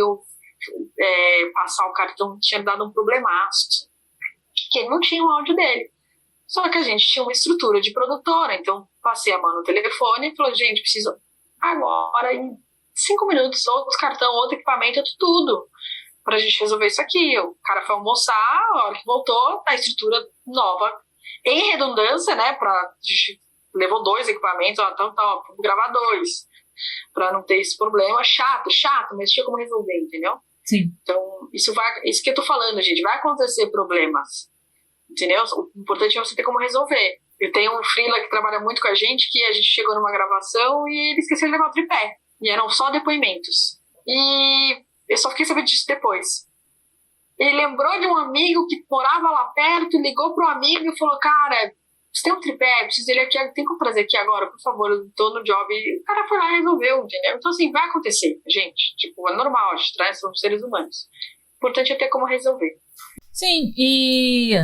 passar o cartão, tinha dado um problemaço, que ele não tinha o áudio dele. Só que a gente tinha uma estrutura de produtora, então passei a mão no telefone e falei, gente, preciso agora, em 5 minutos, outro cartão, outro equipamento, tudo, pra gente resolver isso aqui. O cara foi almoçar, a hora que voltou, a estrutura nova, em redundância, né, a gente levou 2 equipamentos, então vamos gravar 2, pra não ter esse problema. Chato, mas tinha como resolver, entendeu? Sim. Então, isso que eu tô falando, gente, vai acontecer problemas, entendeu? O importante é você ter como resolver. Eu tenho um freela que trabalha muito com a gente chegou numa gravação e ele esqueceu de levar o tripé. E eram só depoimentos. E eu só fiquei sabendo disso depois. Ele lembrou de um amigo que morava lá perto, ligou pro amigo e falou, cara, você tem um tripé, preciso dele aqui, tem como trazer aqui agora, por favor, eu tô no job. E o cara foi lá e resolveu, entendeu? Então, assim, vai acontecer, gente. Tipo, é normal, a gente somos seres humanos. O importante é ter como resolver. Sim, e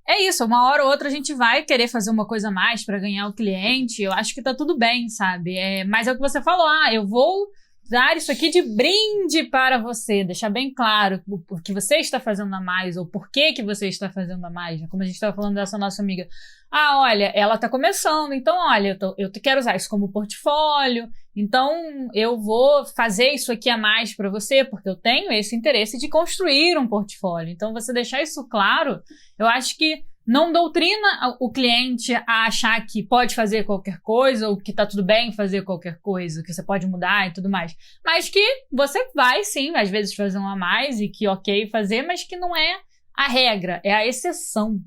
é isso, uma hora ou outra a gente vai querer fazer uma coisa a mais pra ganhar o cliente, eu acho que tá tudo bem, sabe? Mas é o que você falou, eu vou dar isso aqui de brinde para você, deixar bem claro o que você está fazendo a mais, ou por que você está fazendo a mais, né? Como a gente estava falando dessa nossa amiga. Olha, ela está começando, então, olha, eu quero usar isso como portfólio, então eu vou fazer isso aqui a mais para você, porque eu tenho esse interesse de construir um portfólio. Então, você deixar isso claro, eu acho que não doutrina o cliente a achar que pode fazer qualquer coisa, ou que tá tudo bem fazer qualquer coisa, que você pode mudar e tudo mais. Mas que você vai, sim, às vezes fazer um a mais e que ok fazer, mas que não é a regra, é a exceção.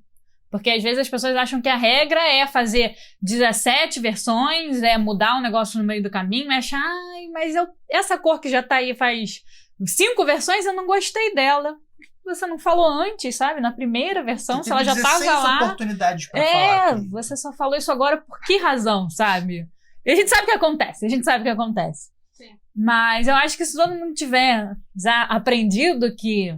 Porque às vezes as pessoas acham que a regra é fazer 17 versões, é mudar um negócio no meio do caminho, e achar, mas essa cor que já tá aí faz 5 versões, eu não gostei dela. Você não falou antes, sabe? Na primeira versão, se ela já tava lá. Oportunidades pra falar aqui. Você só falou isso agora por que razão, sabe? E a gente sabe o que acontece, Sim. Mas eu acho que se todo mundo tiver já aprendido que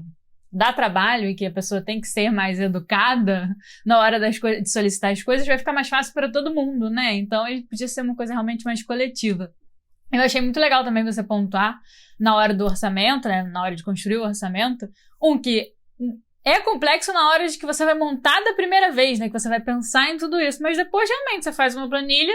dá trabalho e que a pessoa tem que ser mais educada na hora de solicitar as coisas, vai ficar mais fácil para todo mundo, né? Então, podia ser uma coisa realmente mais coletiva. Eu achei muito legal também você pontuar na hora do orçamento, né? Na hora de construir o orçamento, que é complexo na hora de que você vai montar da primeira vez, né? Que você vai pensar em tudo isso, mas depois realmente você faz uma planilha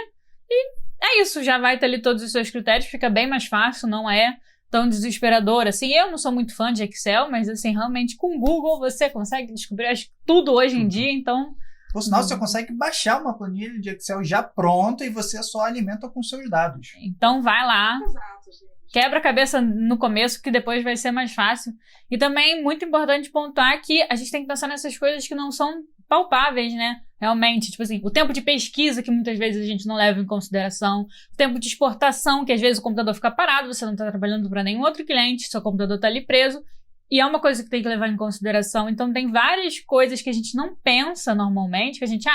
e é isso, já vai ter ali todos os seus critérios, fica bem mais fácil, não é tão desesperador, assim. Eu não sou muito fã de Excel, mas assim, realmente com o Google você consegue descobrir acho que tudo hoje em dia, então... Por sinal, você consegue baixar uma planilha de Excel já pronta e você só alimenta com seus dados. Então vai lá. Exato, gente. Quebra a cabeça no começo, que depois vai ser mais fácil. E também, muito importante pontuar que a gente tem que pensar nessas coisas que não são palpáveis, né? Realmente, tipo assim, o tempo de pesquisa, que muitas vezes a gente não leva em consideração, o tempo de exportação, que às vezes o computador fica parado, você não está trabalhando para nenhum outro cliente, seu computador está ali preso, e é uma coisa que tem que levar em consideração. Então, tem várias coisas que a gente não pensa normalmente, que a gente,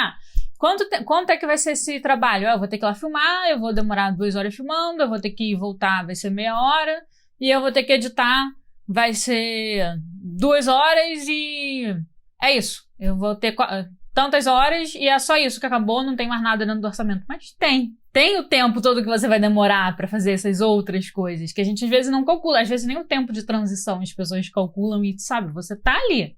quanto é que vai ser esse trabalho? Eu vou ter que ir lá filmar, eu vou demorar 2 horas filmando, eu vou ter que voltar, vai ser meia hora, e eu vou ter que editar, vai ser 2 horas e é isso. Eu vou ter tantas horas e é só isso que acabou, não tem mais nada dentro do orçamento. Mas tem o tempo todo que você vai demorar pra fazer essas outras coisas, que a gente às vezes não calcula, às vezes nem o tempo de transição as pessoas calculam e, sabe, você tá ali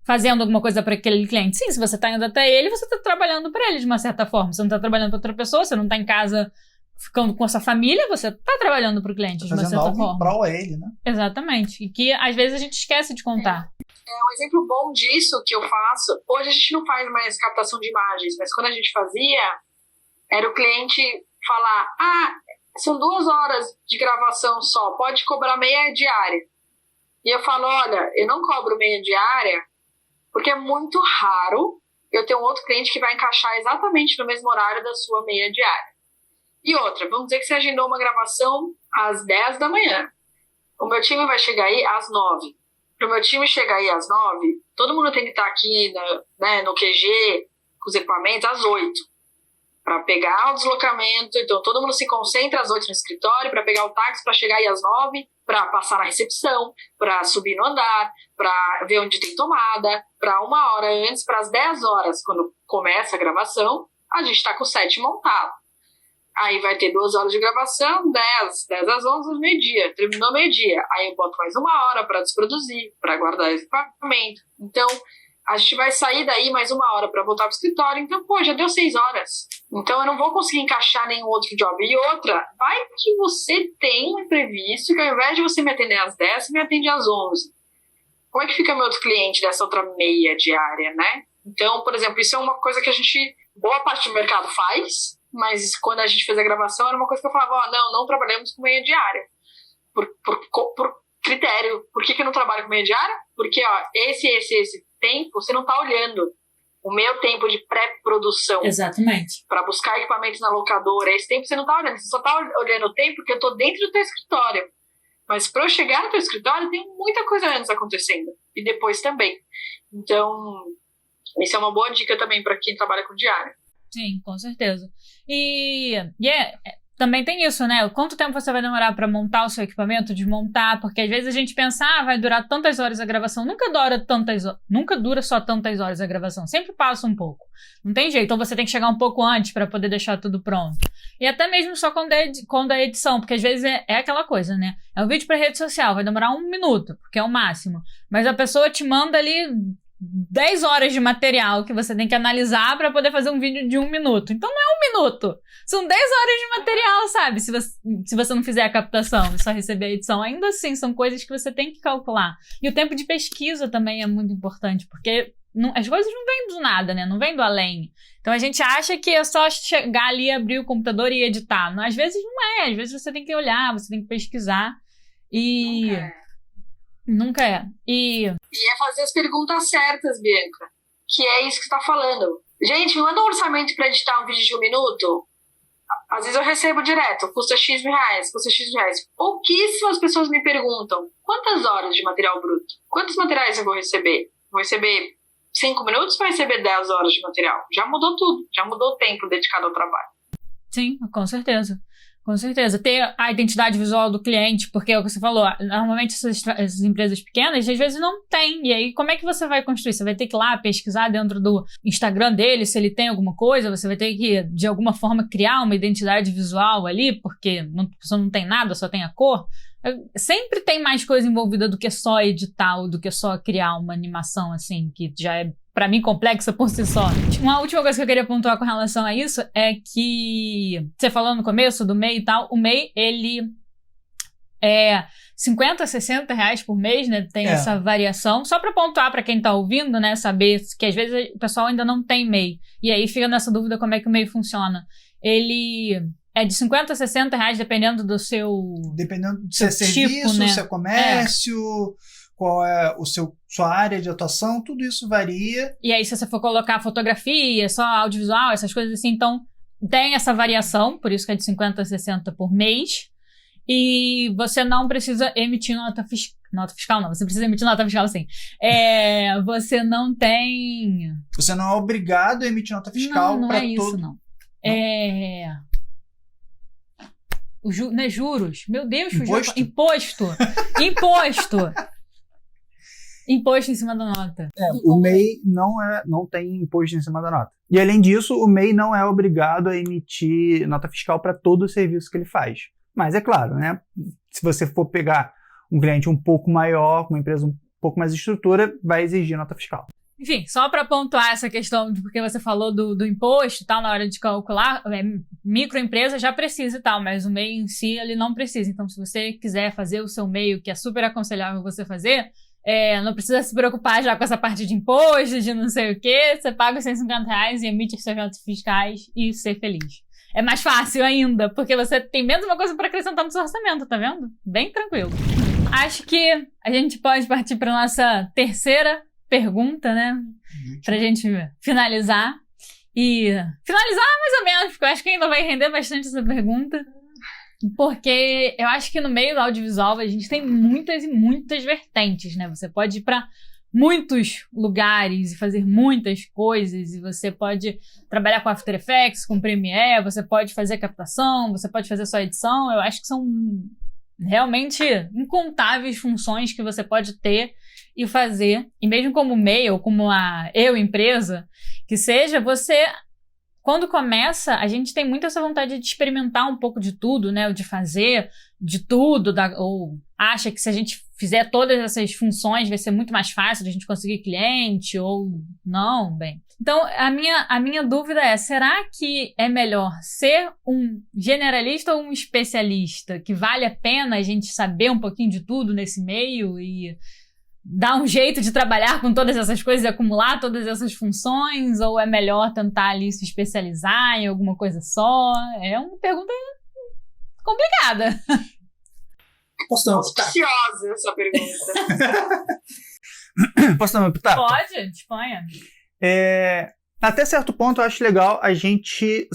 fazendo alguma coisa para aquele cliente. Sim, se você tá indo até ele, você tá trabalhando para ele de uma certa forma. Você não tá trabalhando para outra pessoa, você não tá em casa ficando com a sua família, você tá trabalhando pro cliente de uma certa forma. Fazendo algo em prol a ele, né? Exatamente. E que às vezes a gente esquece de contar. Um exemplo bom disso que eu faço, hoje a gente não faz mais captação de imagens, mas quando a gente fazia, era o cliente falar, são 2 horas de gravação só, pode cobrar meia diária. E eu falo, olha, eu não cobro meia diária, porque é muito raro eu ter um outro cliente que vai encaixar exatamente no mesmo horário da sua meia diária. E outra, vamos dizer que você agendou uma gravação às 10 da manhã. O meu time vai chegar aí às 9. Para o meu time chegar aí às 9, todo mundo tem que estar aqui no QG, com os equipamentos, às 8. Para pegar o deslocamento. Então, todo mundo se concentra às 8 no escritório, para pegar o táxi, para chegar aí às 9 para passar na recepção, para subir no andar, para ver onde tem tomada, para 1 hora antes, para as 10 horas, quando começa a gravação, a gente está com o set montado. Aí vai ter 2 horas de gravação, 10 às 11, meio-dia. Terminou meio-dia. Aí eu boto mais 1 hora para desproduzir, para guardar esse equipamento. Então, a gente vai sair daí mais 1 hora para voltar pro escritório. Então, já deu 6 horas. Então, eu não vou conseguir encaixar nenhum outro job. E outra, vai que você tem um imprevisto que ao invés de você me atender às 10, você me atende às 11. Como é que fica meu outro cliente dessa outra meia diária, né? Então, por exemplo, isso é uma coisa que boa parte do mercado faz, mas quando a gente fez a gravação era uma coisa que eu falava, não trabalhamos com meia diária. Por critério. Por que eu não trabalho com meia diária? Porque esse tempo, você não está olhando o meu tempo de pré-produção. Exatamente. Para buscar equipamentos na locadora. Esse tempo você não está olhando. Você só está olhando o tempo que eu estou dentro do teu escritório. Mas para eu chegar no teu escritório, tem muita coisa antes acontecendo. E depois também. Então, isso é uma boa dica também para quem trabalha com diária. Sim, com certeza. Também tem isso, né? Quanto tempo você vai demorar para montar o seu equipamento, desmontar? Porque às vezes a gente pensa, vai durar tantas horas a gravação. Nunca dura só tantas horas a gravação. Sempre passa um pouco. Não tem jeito. Então você tem que chegar um pouco antes para poder deixar tudo pronto. E até mesmo só quando é edição, porque às vezes é aquela coisa, né? É um vídeo para rede social, vai demorar 1 minuto, porque é o máximo. Mas a pessoa te manda ali 10 horas de material que você tem que analisar para poder fazer um vídeo de 1 minuto. Então não é 1 minuto. São 10 horas de material, sabe? Se você não fizer a captação e só receber a edição. Ainda assim, são coisas que você tem que calcular. E o tempo de pesquisa também é muito importante, porque as coisas não vêm do nada, né? Não vêm do além. Então a gente acha que é só chegar ali, abrir o computador e editar. Às vezes não é. Às vezes você tem que olhar, você tem que pesquisar. Nunca é. E é fazer as perguntas certas, Bianca. Que é isso que você tá falando. Gente, me manda um orçamento para editar um vídeo de 1 minuto. Às vezes eu recebo direto, custa X reais. Pouquíssimas pessoas me perguntam, quantas horas de material bruto? Quantos materiais eu vou receber? Vou receber 5 minutos ou vou receber 10 horas de material? Já mudou tudo, já mudou o tempo dedicado ao trabalho. Sim, com certeza. Com certeza. Ter a identidade visual do cliente, porque é o que você falou, normalmente essas empresas pequenas, às vezes não tem. E aí, como é que você vai construir? Você vai ter que ir lá pesquisar dentro do Instagram dele, se ele tem alguma coisa, você vai ter que, de alguma forma, criar uma identidade visual ali, porque a pessoa não tem nada, só tem a cor. Sempre tem mais coisa envolvida do que só editar ou do que só criar uma animação, assim, que já é, pra mim, complexa por si só. Uma última coisa que eu queria pontuar com relação a isso é que, você falou no começo do MEI e tal, o MEI, ele é 50, 60 reais por mês, né? Tem essa variação. Só pra pontuar pra quem tá ouvindo, né? Saber que às vezes o pessoal ainda não tem MEI. E aí fica nessa dúvida como é que o MEI funciona. Ele é de 50 a 60 reais, dependendo do seu... Dependendo do seu serviço, tipo, né? Seu comércio... Qual é sua área de atuação, tudo isso varia. E aí, se você for colocar fotografia, só audiovisual, essas coisas assim, então tem essa variação, por isso que é de 50 a 60 por mês. E você não precisa emitir nota fiscal, não. Você precisa emitir nota fiscal, sim. Você não é obrigado a emitir nota fiscal para todo... Não é isso, não. Não é juros? Meu Deus, Imposto. Imposto em cima da nota. O MEI não tem imposto em cima da nota. E além disso, o MEI não é obrigado a emitir nota fiscal para todo o serviço que ele faz. Mas é claro, né? Se você for pegar um cliente um pouco maior, com uma empresa um pouco mais de estrutura, vai exigir nota fiscal. Enfim, só para pontuar essa questão, porque você falou do imposto e tal, na hora de calcular, microempresa já precisa e tal, mas o MEI em si, ele não precisa. Então, se você quiser fazer o seu MEI, que é super aconselhável você fazer, não precisa se preocupar já com essa parte de imposto, de não sei o quê, você paga os 150 reais e emite os seus notas fiscais e ser feliz. É mais fácil ainda, porque você tem menos uma coisa para acrescentar no seu orçamento, tá vendo? Bem tranquilo. Acho que a gente pode partir para nossa terceira pergunta, né? Pra gente finalizar. E finalizar mais ou menos, porque eu acho que ainda vai render bastante essa pergunta. Porque eu acho que no meio do audiovisual a gente tem muitas e muitas vertentes, né? Você pode ir pra muitos lugares e fazer muitas coisas. E você pode trabalhar com After Effects, com Premiere, você pode fazer captação, você pode fazer só edição. Eu acho que são realmente incontáveis funções que você pode ter e fazer. E mesmo como MEI ou como a empresa, que seja, você... Quando começa, a gente tem muito essa vontade de experimentar um pouco de tudo, né? Ou de fazer de tudo, ou acha que se a gente fizer todas essas funções vai ser muito mais fácil de a gente conseguir cliente, ou não, bem. Então, a minha dúvida é, será que é melhor ser um generalista ou um especialista? Que vale a pena a gente saber um pouquinho de tudo nesse meio e... dar um jeito de trabalhar com todas essas coisas e acumular todas essas funções? Ou é melhor tentar ali se especializar em alguma coisa só? É uma pergunta complicada. Posso dar uma pitaco? Ansiosa essa pergunta. Posso dar uma pitaco? Pode, disponha. Até certo ponto eu acho legal a gente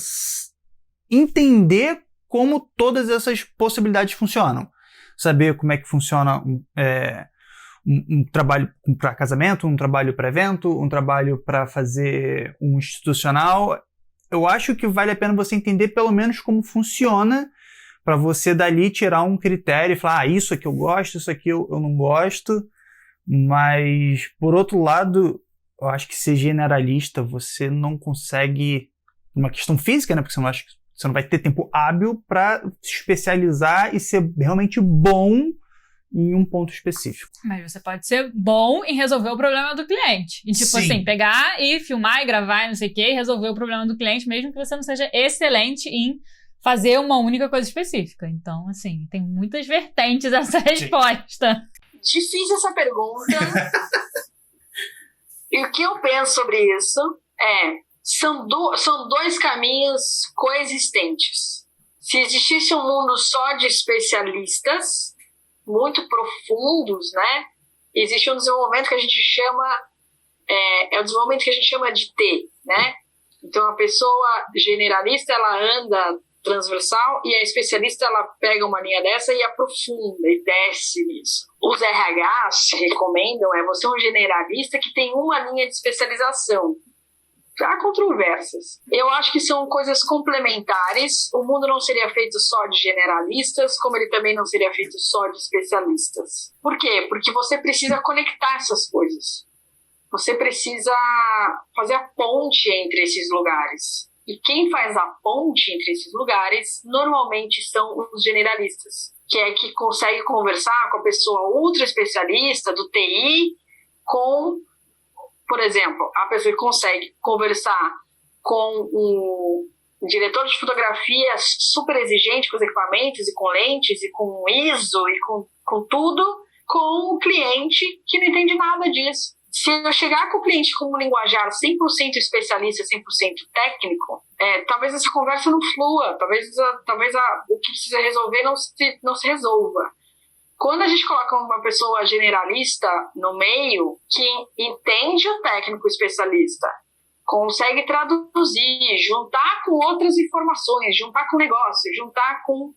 entender como todas essas possibilidades funcionam. Saber como é que funciona um trabalho para casamento, um trabalho para evento, um trabalho para fazer um institucional. Eu acho que vale a pena você entender pelo menos como funciona, para você dali tirar um critério e falar, isso aqui eu gosto, isso aqui eu não gosto. Mas, por outro lado, eu acho que ser generalista você não consegue, uma questão física, né? Porque você não vai ter tempo hábil para se especializar e ser realmente bom em um ponto específico. Mas você pode ser bom em resolver o problema do cliente. E tipo assim, pegar e filmar e gravar e não sei o que, e resolver o problema do cliente, mesmo que você não seja excelente em fazer uma única coisa específica. Então, assim, tem muitas vertentes essa resposta. Difícil essa pergunta. E o que eu penso sobre isso são dois caminhos coexistentes. Se existisse um mundo só de especialistas, muito profundos, né? Existe um desenvolvimento que a gente chama o desenvolvimento que a gente chama de T, né? Então a pessoa generalista ela anda transversal e a especialista ela pega uma linha dessa e aprofunda e desce nisso. Os RHs recomendam você um generalista que tem uma linha de especialização. Há controvérsias. Eu acho que são coisas complementares. O mundo não seria feito só de generalistas, como ele também não seria feito só de especialistas. Por quê? Porque você precisa conectar essas coisas. Você precisa fazer a ponte entre esses lugares. E quem faz a ponte entre esses lugares, normalmente são os generalistas, que consegue conversar com a pessoa ultra especialista do TI com... Por exemplo, a pessoa que consegue conversar com um diretor de fotografia super exigente com os equipamentos e com lentes e com ISO e com tudo, com um cliente que não entende nada disso. Se eu chegar com o cliente com um linguajar 100% especialista, 100% técnico, talvez essa conversa não flua, talvez o que precisa resolver não se resolva. Quando a gente coloca uma pessoa generalista no meio, que entende o técnico especialista, consegue traduzir, juntar com outras informações, juntar com negócio, juntar com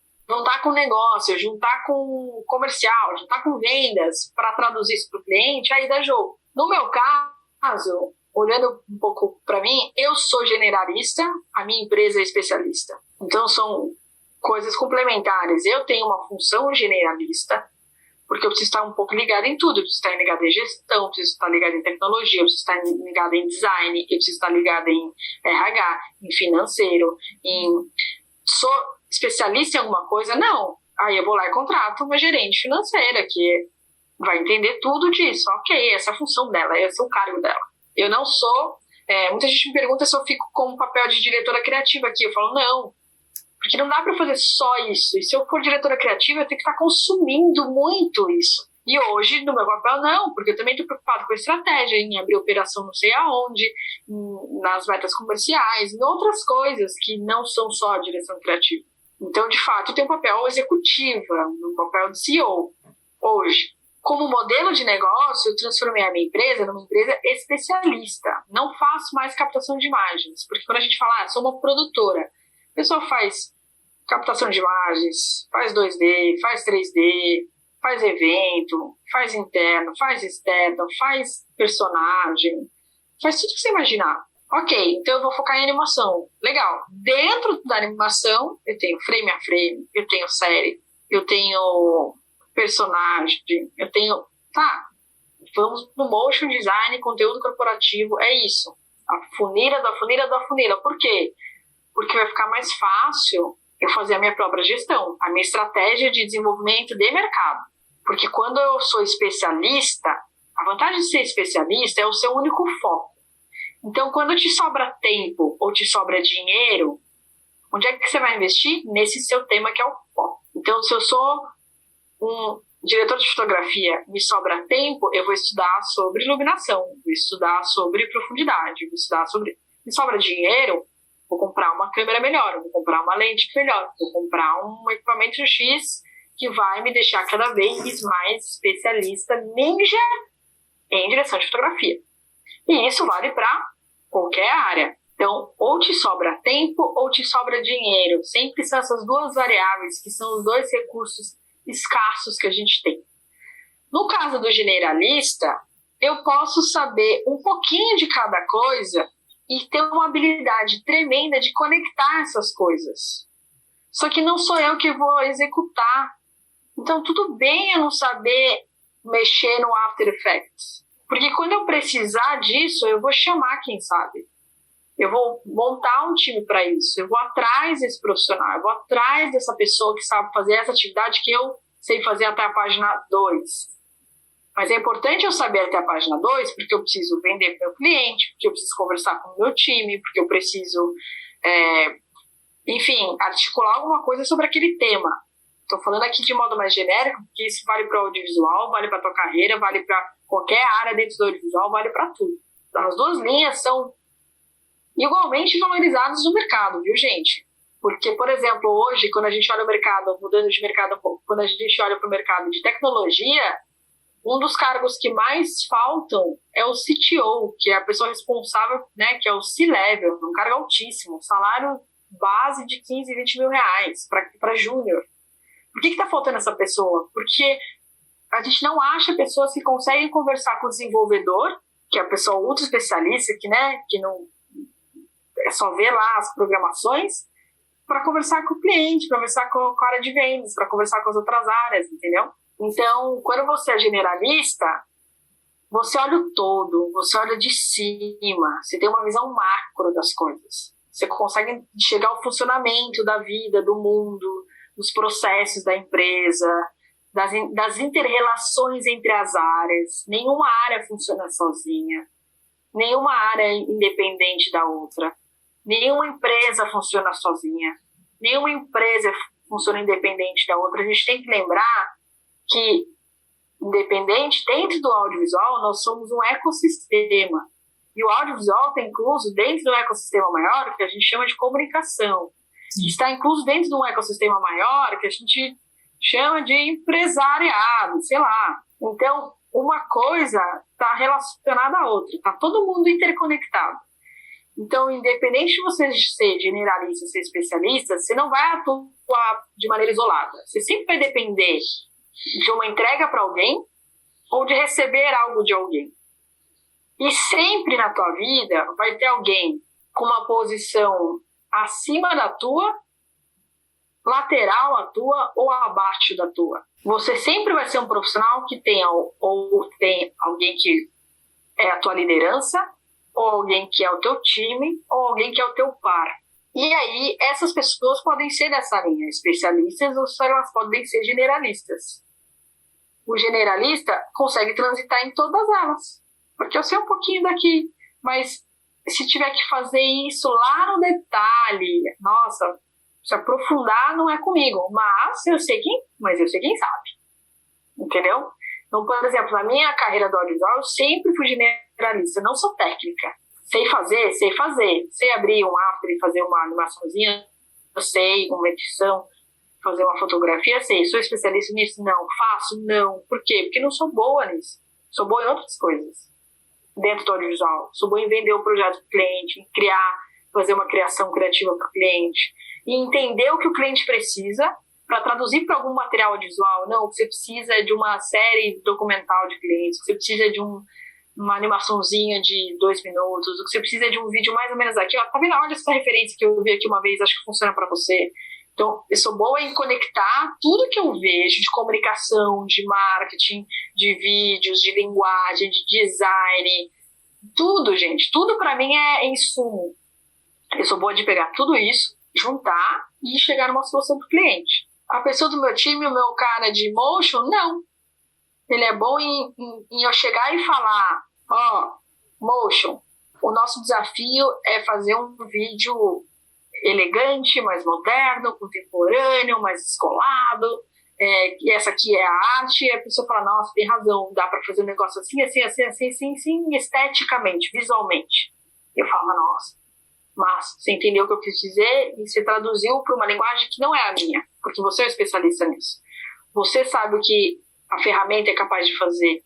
comercial, juntar com vendas, para traduzir isso para o cliente, aí dá jogo. No meu caso, olhando um pouco para mim, eu sou generalista, a minha empresa é especialista. Então são coisas complementares. Eu tenho uma função generalista, porque eu preciso estar um pouco ligado em tudo. Eu preciso estar ligado em gestão, eu preciso estar ligado em tecnologia, eu preciso estar ligado em design, eu preciso estar ligado em RH, em financeiro, Sou especialista em alguma coisa? Não. Aí eu vou lá e contrato uma gerente financeira que vai entender tudo disso. Ok, essa é a função dela, esse é o cargo dela. Eu não sou... muita gente me pergunta se eu fico com o papel de diretora criativa aqui. Eu falo, não. Porque não dá para fazer só isso. E se eu for diretora criativa, eu tenho que estar consumindo muito isso. E hoje, no meu papel, não. Porque eu também estou preocupado com a estratégia, em abrir operação não sei aonde, nas metas comerciais, em outras coisas que não são só a direção criativa. Então, de fato, eu tenho um papel executivo, um papel de CEO hoje. Como modelo de negócio, eu transformei a minha empresa numa empresa especialista. Não faço mais captação de imagens. Porque quando a gente fala, sou uma produtora, a pessoa faz captação de imagens, faz 2D, faz 3D, faz evento, faz interno, faz externo, faz personagem, faz tudo que você imaginar. Ok, então eu vou focar em animação. Legal. Dentro da animação, eu tenho frame a frame, eu tenho série, eu tenho personagem, eu tenho... Tá, vamos no motion design, conteúdo corporativo, é isso. A funila da funila da funila. Por quê? Porque vai ficar mais fácil eu fazer a minha própria gestão, a minha estratégia de desenvolvimento de mercado. Porque quando eu sou especialista, a vantagem de ser especialista é o seu único foco. Então, quando te sobra tempo ou te sobra dinheiro, onde é que você vai investir? Nesse seu tema que é o foco. Então, se eu sou um diretor de fotografia, me sobra tempo, eu vou estudar sobre iluminação, vou estudar sobre profundidade, vou estudar sobre... Me sobra dinheiro, vou comprar uma câmera melhor, vou comprar uma lente melhor, vou comprar um equipamento X que vai me deixar cada vez mais especialista ninja em direção de fotografia. E isso vale para qualquer área. Então, ou te sobra tempo ou te sobra dinheiro. Sempre são essas duas variáveis que são os dois recursos escassos que a gente tem. No caso do generalista, eu posso saber um pouquinho de cada coisa e ter uma habilidade tremenda de conectar essas coisas. Só que não sou eu que vou executar. Então, tudo bem eu não saber mexer no After Effects. Porque quando eu precisar disso, eu vou chamar quem sabe. Eu vou montar um time para isso. Eu vou atrás desse profissional. Eu vou atrás dessa pessoa que sabe fazer essa atividade que eu sei fazer até a página 2. Mas é importante eu saber até a página 2 porque eu preciso vender para o meu cliente, porque eu preciso conversar com o meu time, porque eu preciso, enfim, articular alguma coisa sobre aquele tema. Estou falando aqui de modo mais genérico, porque isso vale para o audiovisual, vale para a tua carreira, vale para qualquer área dentro do audiovisual, vale para tudo. As duas linhas são igualmente valorizadas no mercado, viu, gente? Porque, por exemplo, hoje, quando a gente olha o mercado, mudando de mercado um pouco, quando a gente olha para o mercado de tecnologia, um dos cargos que mais faltam é o CTO, que é a pessoa responsável, né, que é o C-Level, um cargo altíssimo, salário base de 15, 20 mil reais para júnior. Por que está faltando essa pessoa? Porque a gente não acha pessoas que conseguem conversar com o desenvolvedor, que é a pessoa ultra especialista, que não é só ver lá as programações, para conversar com o cliente, para conversar com a área de vendas, para conversar com as outras áreas, entendeu? Então, quando você é generalista, você olha o todo, você olha de cima, você tem uma visão macro das coisas. Você consegue chegar ao funcionamento da vida, do mundo, dos processos da empresa, das inter-relações entre as áreas. Nenhuma área funciona sozinha, nenhuma área é independente da outra, nenhuma empresa funciona sozinha, nenhuma empresa funciona independente da outra. A gente tem que lembrar que, independente, dentro do audiovisual, nós somos um ecossistema. E o audiovisual está incluso dentro do ecossistema maior, que a gente chama de comunicação. Está incluso dentro de um ecossistema maior, que a gente chama de empresariado, sei lá. Então, uma coisa está relacionada à outra. Está todo mundo interconectado. Então, independente de você ser generalista, ser especialista, você não vai atuar de maneira isolada. Você sempre vai depender de uma entrega para alguém ou de receber algo de alguém. E sempre na tua vida vai ter alguém com uma posição acima da tua, lateral à tua ou abaixo da tua. Você sempre vai ser um profissional que tem alguém que é a tua liderança, ou alguém que é o teu time, ou alguém que é o teu par. E aí, essas pessoas podem ser dessa linha, especialistas, ou elas podem ser generalistas. O generalista consegue transitar em todas elas. Porque eu sei um pouquinho daqui, mas se tiver que fazer isso lá no detalhe, nossa, se aprofundar não é comigo, mas eu sei quem sabe. Entendeu? Então, por exemplo, na minha carreira do audiovisual, eu sempre fui generalista, não sou técnica. Sei fazer. Sei abrir um After e fazer uma animaçãozinha, eu sei, uma edição, fazer uma fotografia, sei. Sou especialista nisso? Não. Faço? Não. Por quê? Porque não sou boa nisso. Sou boa em outras coisas dentro do audiovisual. Sou boa em vender o projeto para o cliente, em fazer uma criação criativa para o cliente, e entender o que o cliente precisa para traduzir para algum material audiovisual. Não, você precisa de uma série documental de clientes, você precisa de uma animaçãozinha de 2 minutos, o que você precisa de um vídeo mais ou menos aqui. Ó, tá vendo? Olha essa referência que eu vi aqui uma vez, acho que funciona para você. Então, eu sou boa em conectar tudo que eu vejo de comunicação, de marketing, de vídeos, de linguagem, de design, tudo, gente. Tudo para mim é insumo. Eu sou boa de pegar tudo isso, juntar e chegar numa solução para o cliente. A pessoa do meu time, o meu cara de motion, não. Ele é bom em eu chegar e falar, motion, o nosso desafio é fazer um vídeo elegante, mais moderno, contemporâneo, mais descolado, e essa aqui é a arte, e a pessoa fala, nossa, tem razão, dá para fazer um negócio assim, esteticamente, visualmente. Eu falo, nossa, mas você entendeu o que eu quis dizer e você traduziu para uma linguagem que não é a minha, porque você é um especialista nisso. Você sabe o que a ferramenta é capaz de fazer.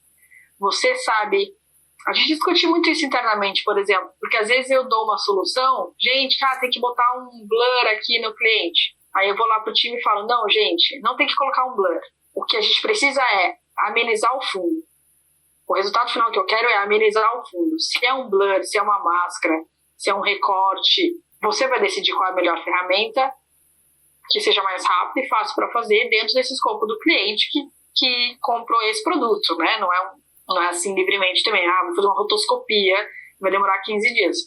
Você sabe... A gente discute muito isso internamente, por exemplo, porque às vezes eu dou uma solução, gente, tem que botar um blur aqui no cliente. Aí eu vou lá pro time e falo, não, gente, não tem que colocar um blur. O que a gente precisa é amenizar o fundo. O resultado final que eu quero é amenizar o fundo. Se é um blur, se é uma máscara, se é um recorte, você vai decidir qual é a melhor ferramenta que seja mais rápida e fácil para fazer dentro desse escopo do cliente que comprou esse produto, né? Não é assim livremente também. Vou fazer uma rotoscopia, vai demorar 15 dias.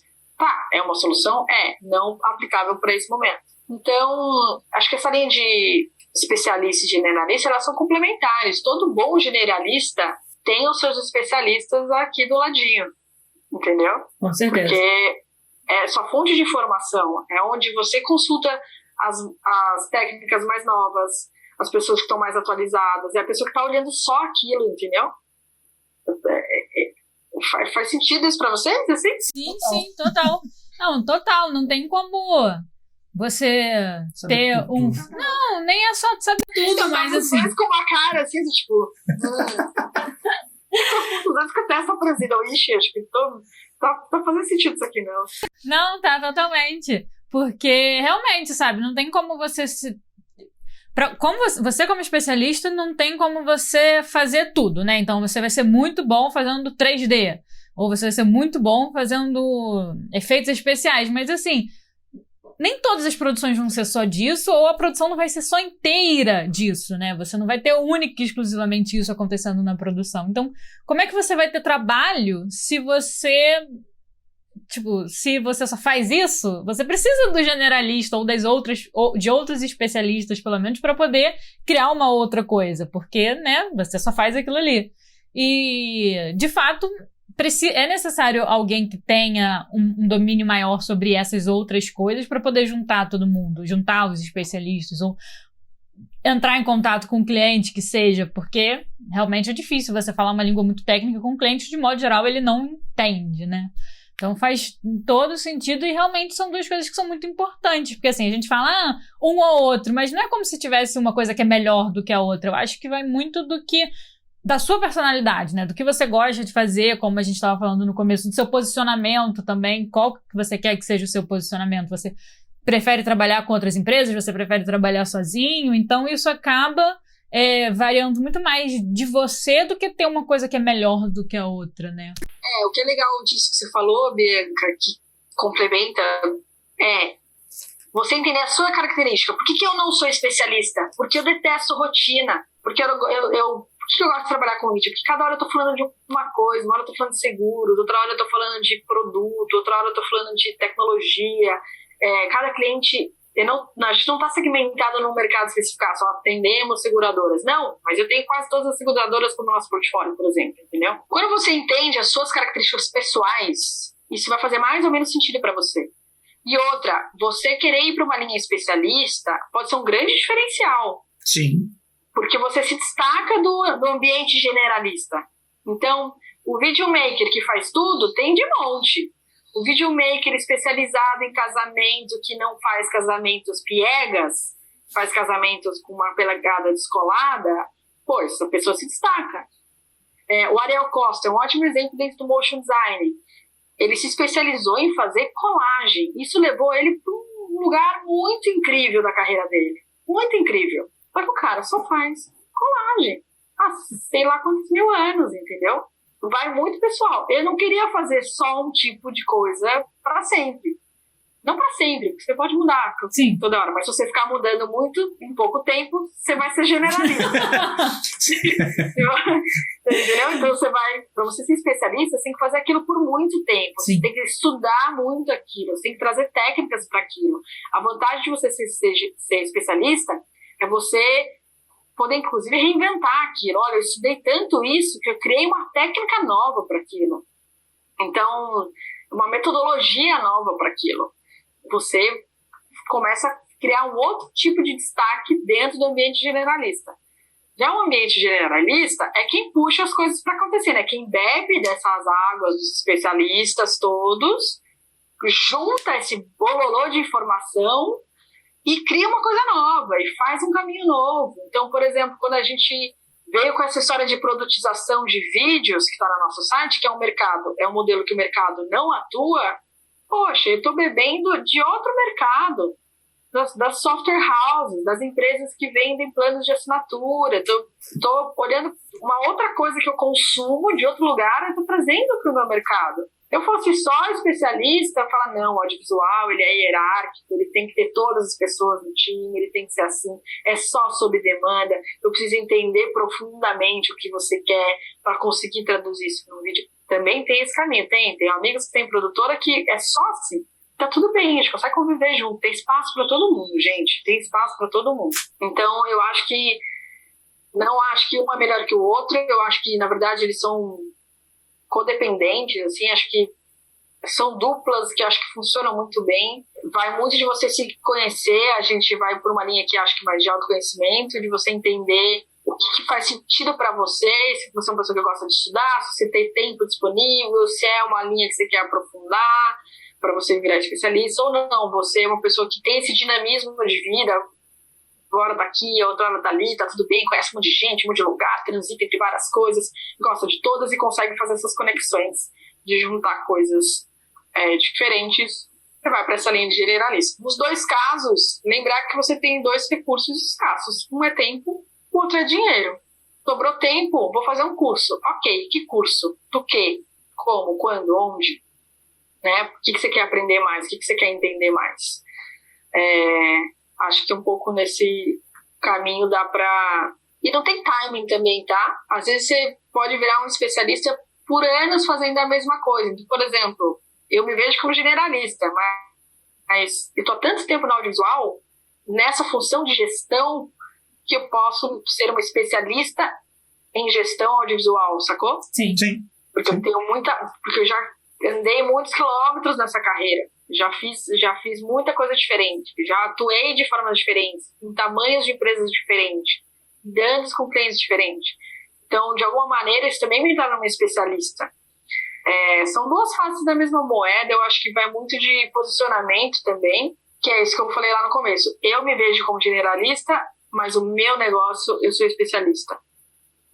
É uma solução? Não aplicável para esse momento. Então, acho que essa linha de especialista e generalista, elas são complementares. Todo bom generalista tem os seus especialistas aqui do ladinho, entendeu? Com certeza. Porque é sua fonte de informação, é onde você consulta as técnicas mais novas, as pessoas que estão mais atualizadas, é a pessoa que está olhando só aquilo, entendeu? Faz sentido isso pra vocês? Assim? Sim, total. Não, total. Não tem como você ter um... Não, nem é só saber tudo, mas assim... com uma cara assim, tipo... Os dois com a testa franzida. Ixi, acho que tá fazendo sentido isso aqui, não. Não, tá totalmente. Porque, realmente, sabe, não tem como você se... Você como especialista não tem como você fazer tudo, né? Então você vai ser muito bom fazendo 3D, ou você vai ser muito bom fazendo efeitos especiais, mas assim, nem todas as produções vão ser só disso, ou a produção não vai ser só inteira disso, né? Você não vai ter única e exclusivamente isso acontecendo na produção. Então, como é que você vai ter trabalho se você só faz isso, você precisa do generalista ou de outros especialistas, pelo menos, para poder criar uma outra coisa, porque, né, você só faz aquilo ali. E, de fato, é necessário alguém que tenha um domínio maior sobre essas outras coisas para poder juntar todo mundo, juntar os especialistas, ou entrar em contato com o cliente, que seja, porque realmente é difícil você falar uma língua muito técnica com o cliente, de modo geral, ele não entende, né? Então faz todo sentido e realmente são duas coisas que são muito importantes, porque assim, a gente fala um ou outro, mas não é como se tivesse uma coisa que é melhor do que a outra. Eu acho que vai muito da sua personalidade, né? Do que você gosta de fazer, como a gente estava falando no começo, do seu posicionamento também, qual que você quer que seja o seu posicionamento. Você prefere trabalhar com outras empresas, você prefere trabalhar sozinho, então isso acaba variando muito mais de você do que ter uma coisa que é melhor do que a outra, né? O que é legal disso que você falou, Bianca, que complementa, você entender a sua característica. Por que eu não sou especialista? Porque eu detesto rotina. Porque por que eu gosto de trabalhar com vídeo? Porque cada hora eu tô falando de uma coisa, uma hora eu tô falando de seguros, outra hora eu tô falando de produto, outra hora eu tô falando de tecnologia. Cada cliente... a gente não está segmentado num mercado específico, só atendemos seguradoras. Não, mas eu tenho quase todas as seguradoras como nosso portfólio, por exemplo, entendeu? Quando você entende as suas características pessoais, isso vai fazer mais ou menos sentido para você. E outra, você querer ir para uma linha especialista pode ser um grande diferencial. Sim. Porque você se destaca do ambiente generalista. Então, o videomaker que faz tudo tem de monte. O videomaker especializado em casamento, que não faz casamentos piegas, faz casamentos com uma pegada descolada, essa pessoa se destaca. O Ariel Costa é um ótimo exemplo dentro do motion design. Ele se especializou em fazer colagem. Isso levou ele para um lugar muito incrível da carreira dele. Muito incrível. Só que o cara só faz colagem. Há sei lá quantos mil anos, entendeu? Vai muito pessoal. Eu não queria fazer só um tipo de coisa para sempre. Não para sempre, porque você pode mudar toda hora, mas se você ficar mudando muito, em pouco tempo, você vai ser generalista. Entendeu? Então para você ser especialista, você tem que fazer aquilo por muito tempo. Sim. Você tem que estudar muito aquilo, você tem que trazer técnicas para aquilo. A vantagem de você ser especialista é você poder, inclusive, reinventar aquilo. Olha, eu estudei tanto isso que eu criei uma técnica nova para aquilo. Então, uma metodologia nova para aquilo. Você começa a criar um outro tipo de destaque dentro do ambiente generalista. Já o ambiente generalista é quem puxa as coisas para acontecer, né? Quem bebe dessas águas dos especialistas todos, junta esse bololô de informação e cria uma coisa nova e faz um caminho novo. Então, por exemplo, quando a gente veio com essa história de produtização de vídeos que está no nosso site, que é um modelo que o mercado não atua, poxa, eu estou bebendo de outro mercado, das software houses, das empresas que vendem planos de assinatura. Estou olhando uma outra coisa que eu consumo de outro lugar e estou trazendo para o meu mercado. Eu fosse só especialista, falar, não, o audiovisual, ele é hierárquico, ele tem que ter todas as pessoas no time, ele tem que ser assim, é só sob demanda, eu preciso entender profundamente o que você quer para conseguir traduzir isso no vídeo. Também tem esse caminho, tem amigos que tem produtora que é só assim. Tá tudo bem, a gente consegue conviver junto, tem espaço para todo mundo, gente, tem espaço para todo mundo. Então, eu acho que, não acho que um é melhor que o outro, eu acho que, na verdade, eles são codependentes, assim, acho que são duplas que acho que funcionam muito bem. Vai muito de você se conhecer, a gente vai por uma linha que acho que mais de autoconhecimento, de você entender o que faz sentido para você, se você é uma pessoa que gosta de estudar, se você tem tempo disponível, se é uma linha que você quer aprofundar para você virar especialista ou não. Você é uma pessoa que tem esse dinamismo de vida, uma hora daqui, outra hora dali, tá tudo bem, conhece um monte de gente, um monte de lugar, transita entre várias coisas, gosta de todas e consegue fazer essas conexões de juntar coisas diferentes. Você vai para essa linha de generalista. Nos dois casos, lembrar que você tem dois recursos escassos. Um é tempo, o outro é dinheiro. Sobrou tempo, vou fazer um curso. Ok, que curso? Do quê? Como? Quando? Onde? Né? O que você quer aprender mais? O que você quer entender mais? Acho que um pouco nesse caminho dá pra... E não tem timing também, tá? Às vezes você pode virar um especialista por anos fazendo a mesma coisa. Então, por exemplo, eu me vejo como generalista, mas eu tô há tanto tempo no audiovisual, nessa função de gestão, que eu posso ser uma especialista em gestão audiovisual, sacou? Sim. Porque eu tenho porque eu já andei muitos quilômetros nessa carreira. Já fiz muita coisa diferente. Já atuei de formas diferentes, em tamanhos de empresas diferentes, dados com clientes diferentes. Então, de alguma maneira, isso também me torna uma especialista. São duas faces da mesma moeda. Eu acho que vai muito de posicionamento também, que é isso que eu falei lá no começo. Eu me vejo como generalista, mas o meu negócio, eu sou especialista.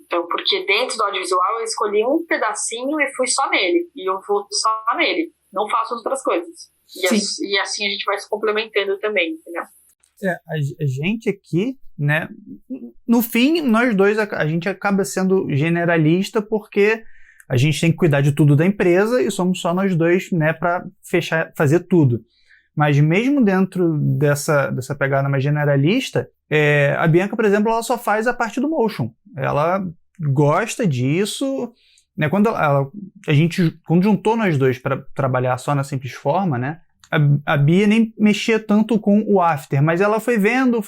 Então, porque dentro do audiovisual eu escolhi um pedacinho e fui só nele. E eu vou só nele. Não faço outras coisas. E assim a gente vai se complementando também, entendeu? A gente aqui, né? No fim, nós dois, a gente acaba sendo generalista porque a gente tem que cuidar de tudo da empresa e somos só nós dois, né? Para fazer tudo. Mas mesmo dentro dessa pegada mais generalista, a Bianca, por exemplo, ela só faz a parte do motion. Ela gosta disso, né? Quando juntou nós dois para trabalhar só na Simples Forma, né? A Bia nem mexia tanto com o after, mas ela foi vendo,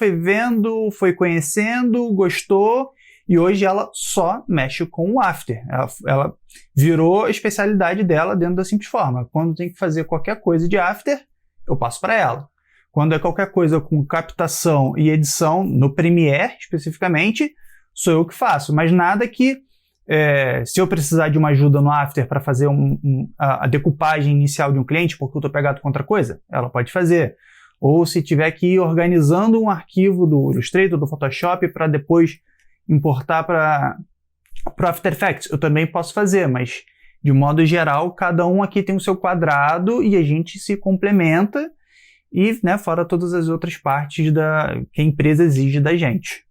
foi conhecendo, gostou, e hoje ela só mexe com o after. Ela virou a especialidade dela dentro da Simples Forma. Quando tem que fazer qualquer coisa de after, eu passo para ela. Quando é qualquer coisa com captação e edição, no Premiere especificamente, sou eu que faço. Mas nada que, se eu precisar de uma ajuda no After para fazer a decupagem inicial de um cliente, porque eu estou pegado com outra coisa, ela pode fazer. Ou se tiver que ir organizando um arquivo do Illustrator, do Photoshop, para depois importar para o After Effects, eu também posso fazer, mas de modo geral, cada um aqui tem o seu quadrado e a gente se complementa e, né, fora todas as outras partes que a empresa exige da gente.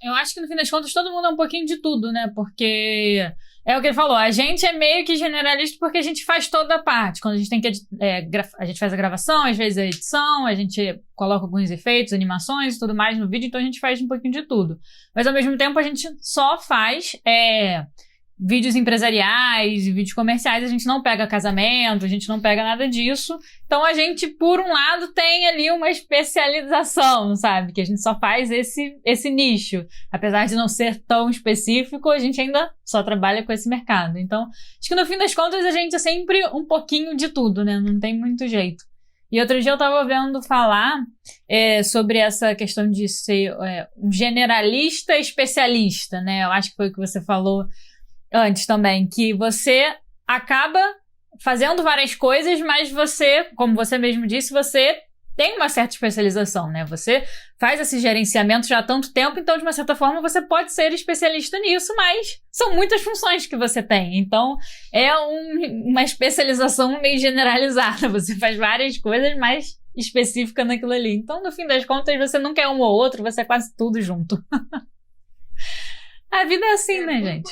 Eu acho que, no fim das contas, todo mundo é um pouquinho de tudo, né? Porque É o que ele falou, a gente é meio que generalista porque a gente faz toda a parte. Quando a gente tem que a gente faz a gravação, às vezes a edição, a gente coloca alguns efeitos, animações e tudo mais no vídeo, então a gente faz um pouquinho de tudo. Mas ao mesmo tempo a gente só faz vídeos empresariais, vídeos comerciais, a gente não pega casamento, a gente não pega nada disso. Então a gente, por um lado, tem ali uma especialização, sabe? Que a gente só faz esse nicho. Apesar de não ser tão específico, a gente ainda só trabalha com esse mercado. Então, acho que no fim das contas a gente é sempre um pouquinho de tudo, né? Não tem muito jeito. E outro dia eu tava vendo falar sobre essa questão de ser um generalista especialista, né? Eu acho que foi o que você falou antes também, que você acaba fazendo várias coisas, mas você, como você mesmo disse, você tem uma certa especialização, né? Você faz esse gerenciamento já há tanto tempo, então, de uma certa forma, você pode ser especialista nisso, mas são muitas funções que você tem. Então, é uma especialização meio generalizada. Você faz várias coisas, mas específica naquilo ali. Então, no fim das contas, você não quer um ou outro, você é quase tudo junto. A vida é assim, né, gente?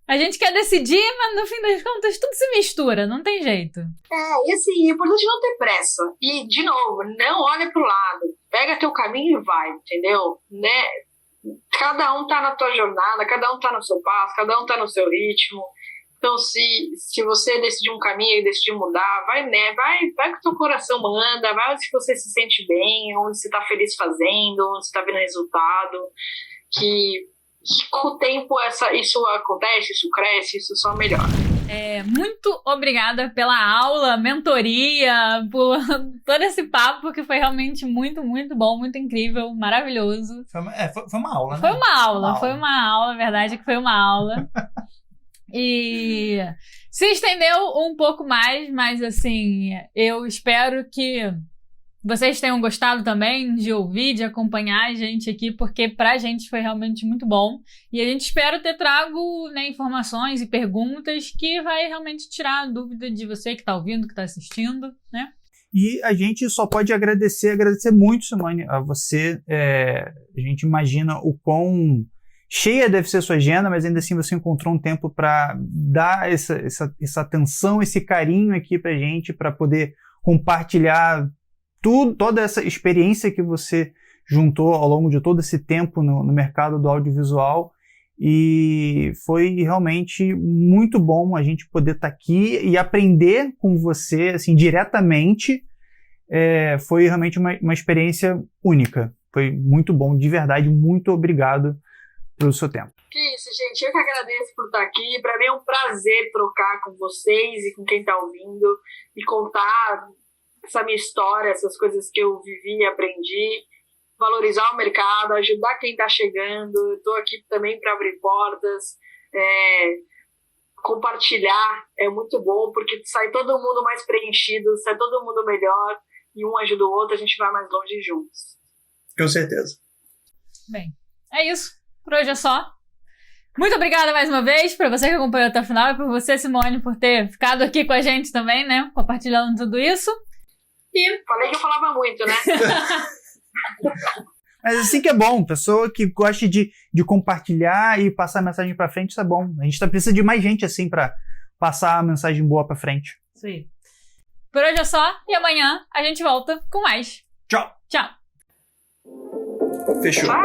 A gente quer decidir, mas no fim das contas tudo se mistura, não tem jeito. E assim, é importante não ter pressa. E, de novo, não olha pro lado. Pega teu caminho e vai, entendeu? Né? Cada um tá na tua jornada, cada um tá no seu passo, cada um tá no seu ritmo. Então, se você decidir um caminho e decidir mudar, vai, né? Vai que o teu coração manda, vai onde você se sente bem, onde você tá feliz fazendo, onde você tá vendo resultado. Que com o tempo isso acontece, isso cresce, isso só melhora. Muito obrigada pela aula, mentoria, por todo esse papo, porque foi realmente muito, muito bom, muito incrível, maravilhoso. Foi uma aula, né? Foi uma aula, a verdade é que foi uma aula. E se estendeu um pouco mais, mas assim, eu espero que vocês tenham gostado também de ouvir, de acompanhar a gente aqui, porque pra gente foi realmente muito bom. E a gente espera ter trago, né, informações e perguntas que vai realmente tirar a dúvida de você que tá ouvindo, que tá assistindo, né? E a gente só pode agradecer muito, Simone, a você. A gente imagina o quão cheia deve ser a sua agenda, mas ainda assim você encontrou um tempo para dar essa atenção, esse carinho aqui pra gente, para poder compartilhar toda essa experiência que você juntou ao longo de todo esse tempo no mercado do audiovisual, e foi realmente muito bom a gente poder estar aqui e aprender com você assim, diretamente. Foi realmente uma experiência única, foi muito bom, de verdade, muito obrigado pelo seu tempo. Que isso, gente, eu que agradeço por estar aqui, para mim é um prazer trocar com vocês e com quem está ouvindo e contar essa minha história, essas coisas que eu vivi e aprendi, valorizar o mercado, ajudar quem está chegando. Eu estou aqui também para abrir portas, compartilhar é muito bom, porque sai todo mundo mais preenchido, sai todo mundo melhor, e um ajuda o outro, a gente vai mais longe juntos. Com certeza. Bem, é isso. Por hoje é só. Muito obrigada mais uma vez para você que acompanhou até o final e por você, Simone, por ter ficado aqui com a gente também, né? Compartilhando tudo isso. E falei que eu falava muito, né? Mas assim que é bom, pessoa que gosta de compartilhar e passar a mensagem pra frente, isso é bom. A gente precisa de mais gente assim pra passar a mensagem boa pra frente. Isso aí. Por hoje é só, e amanhã a gente volta com mais. Tchau. Tchau. Fechou. Tchau.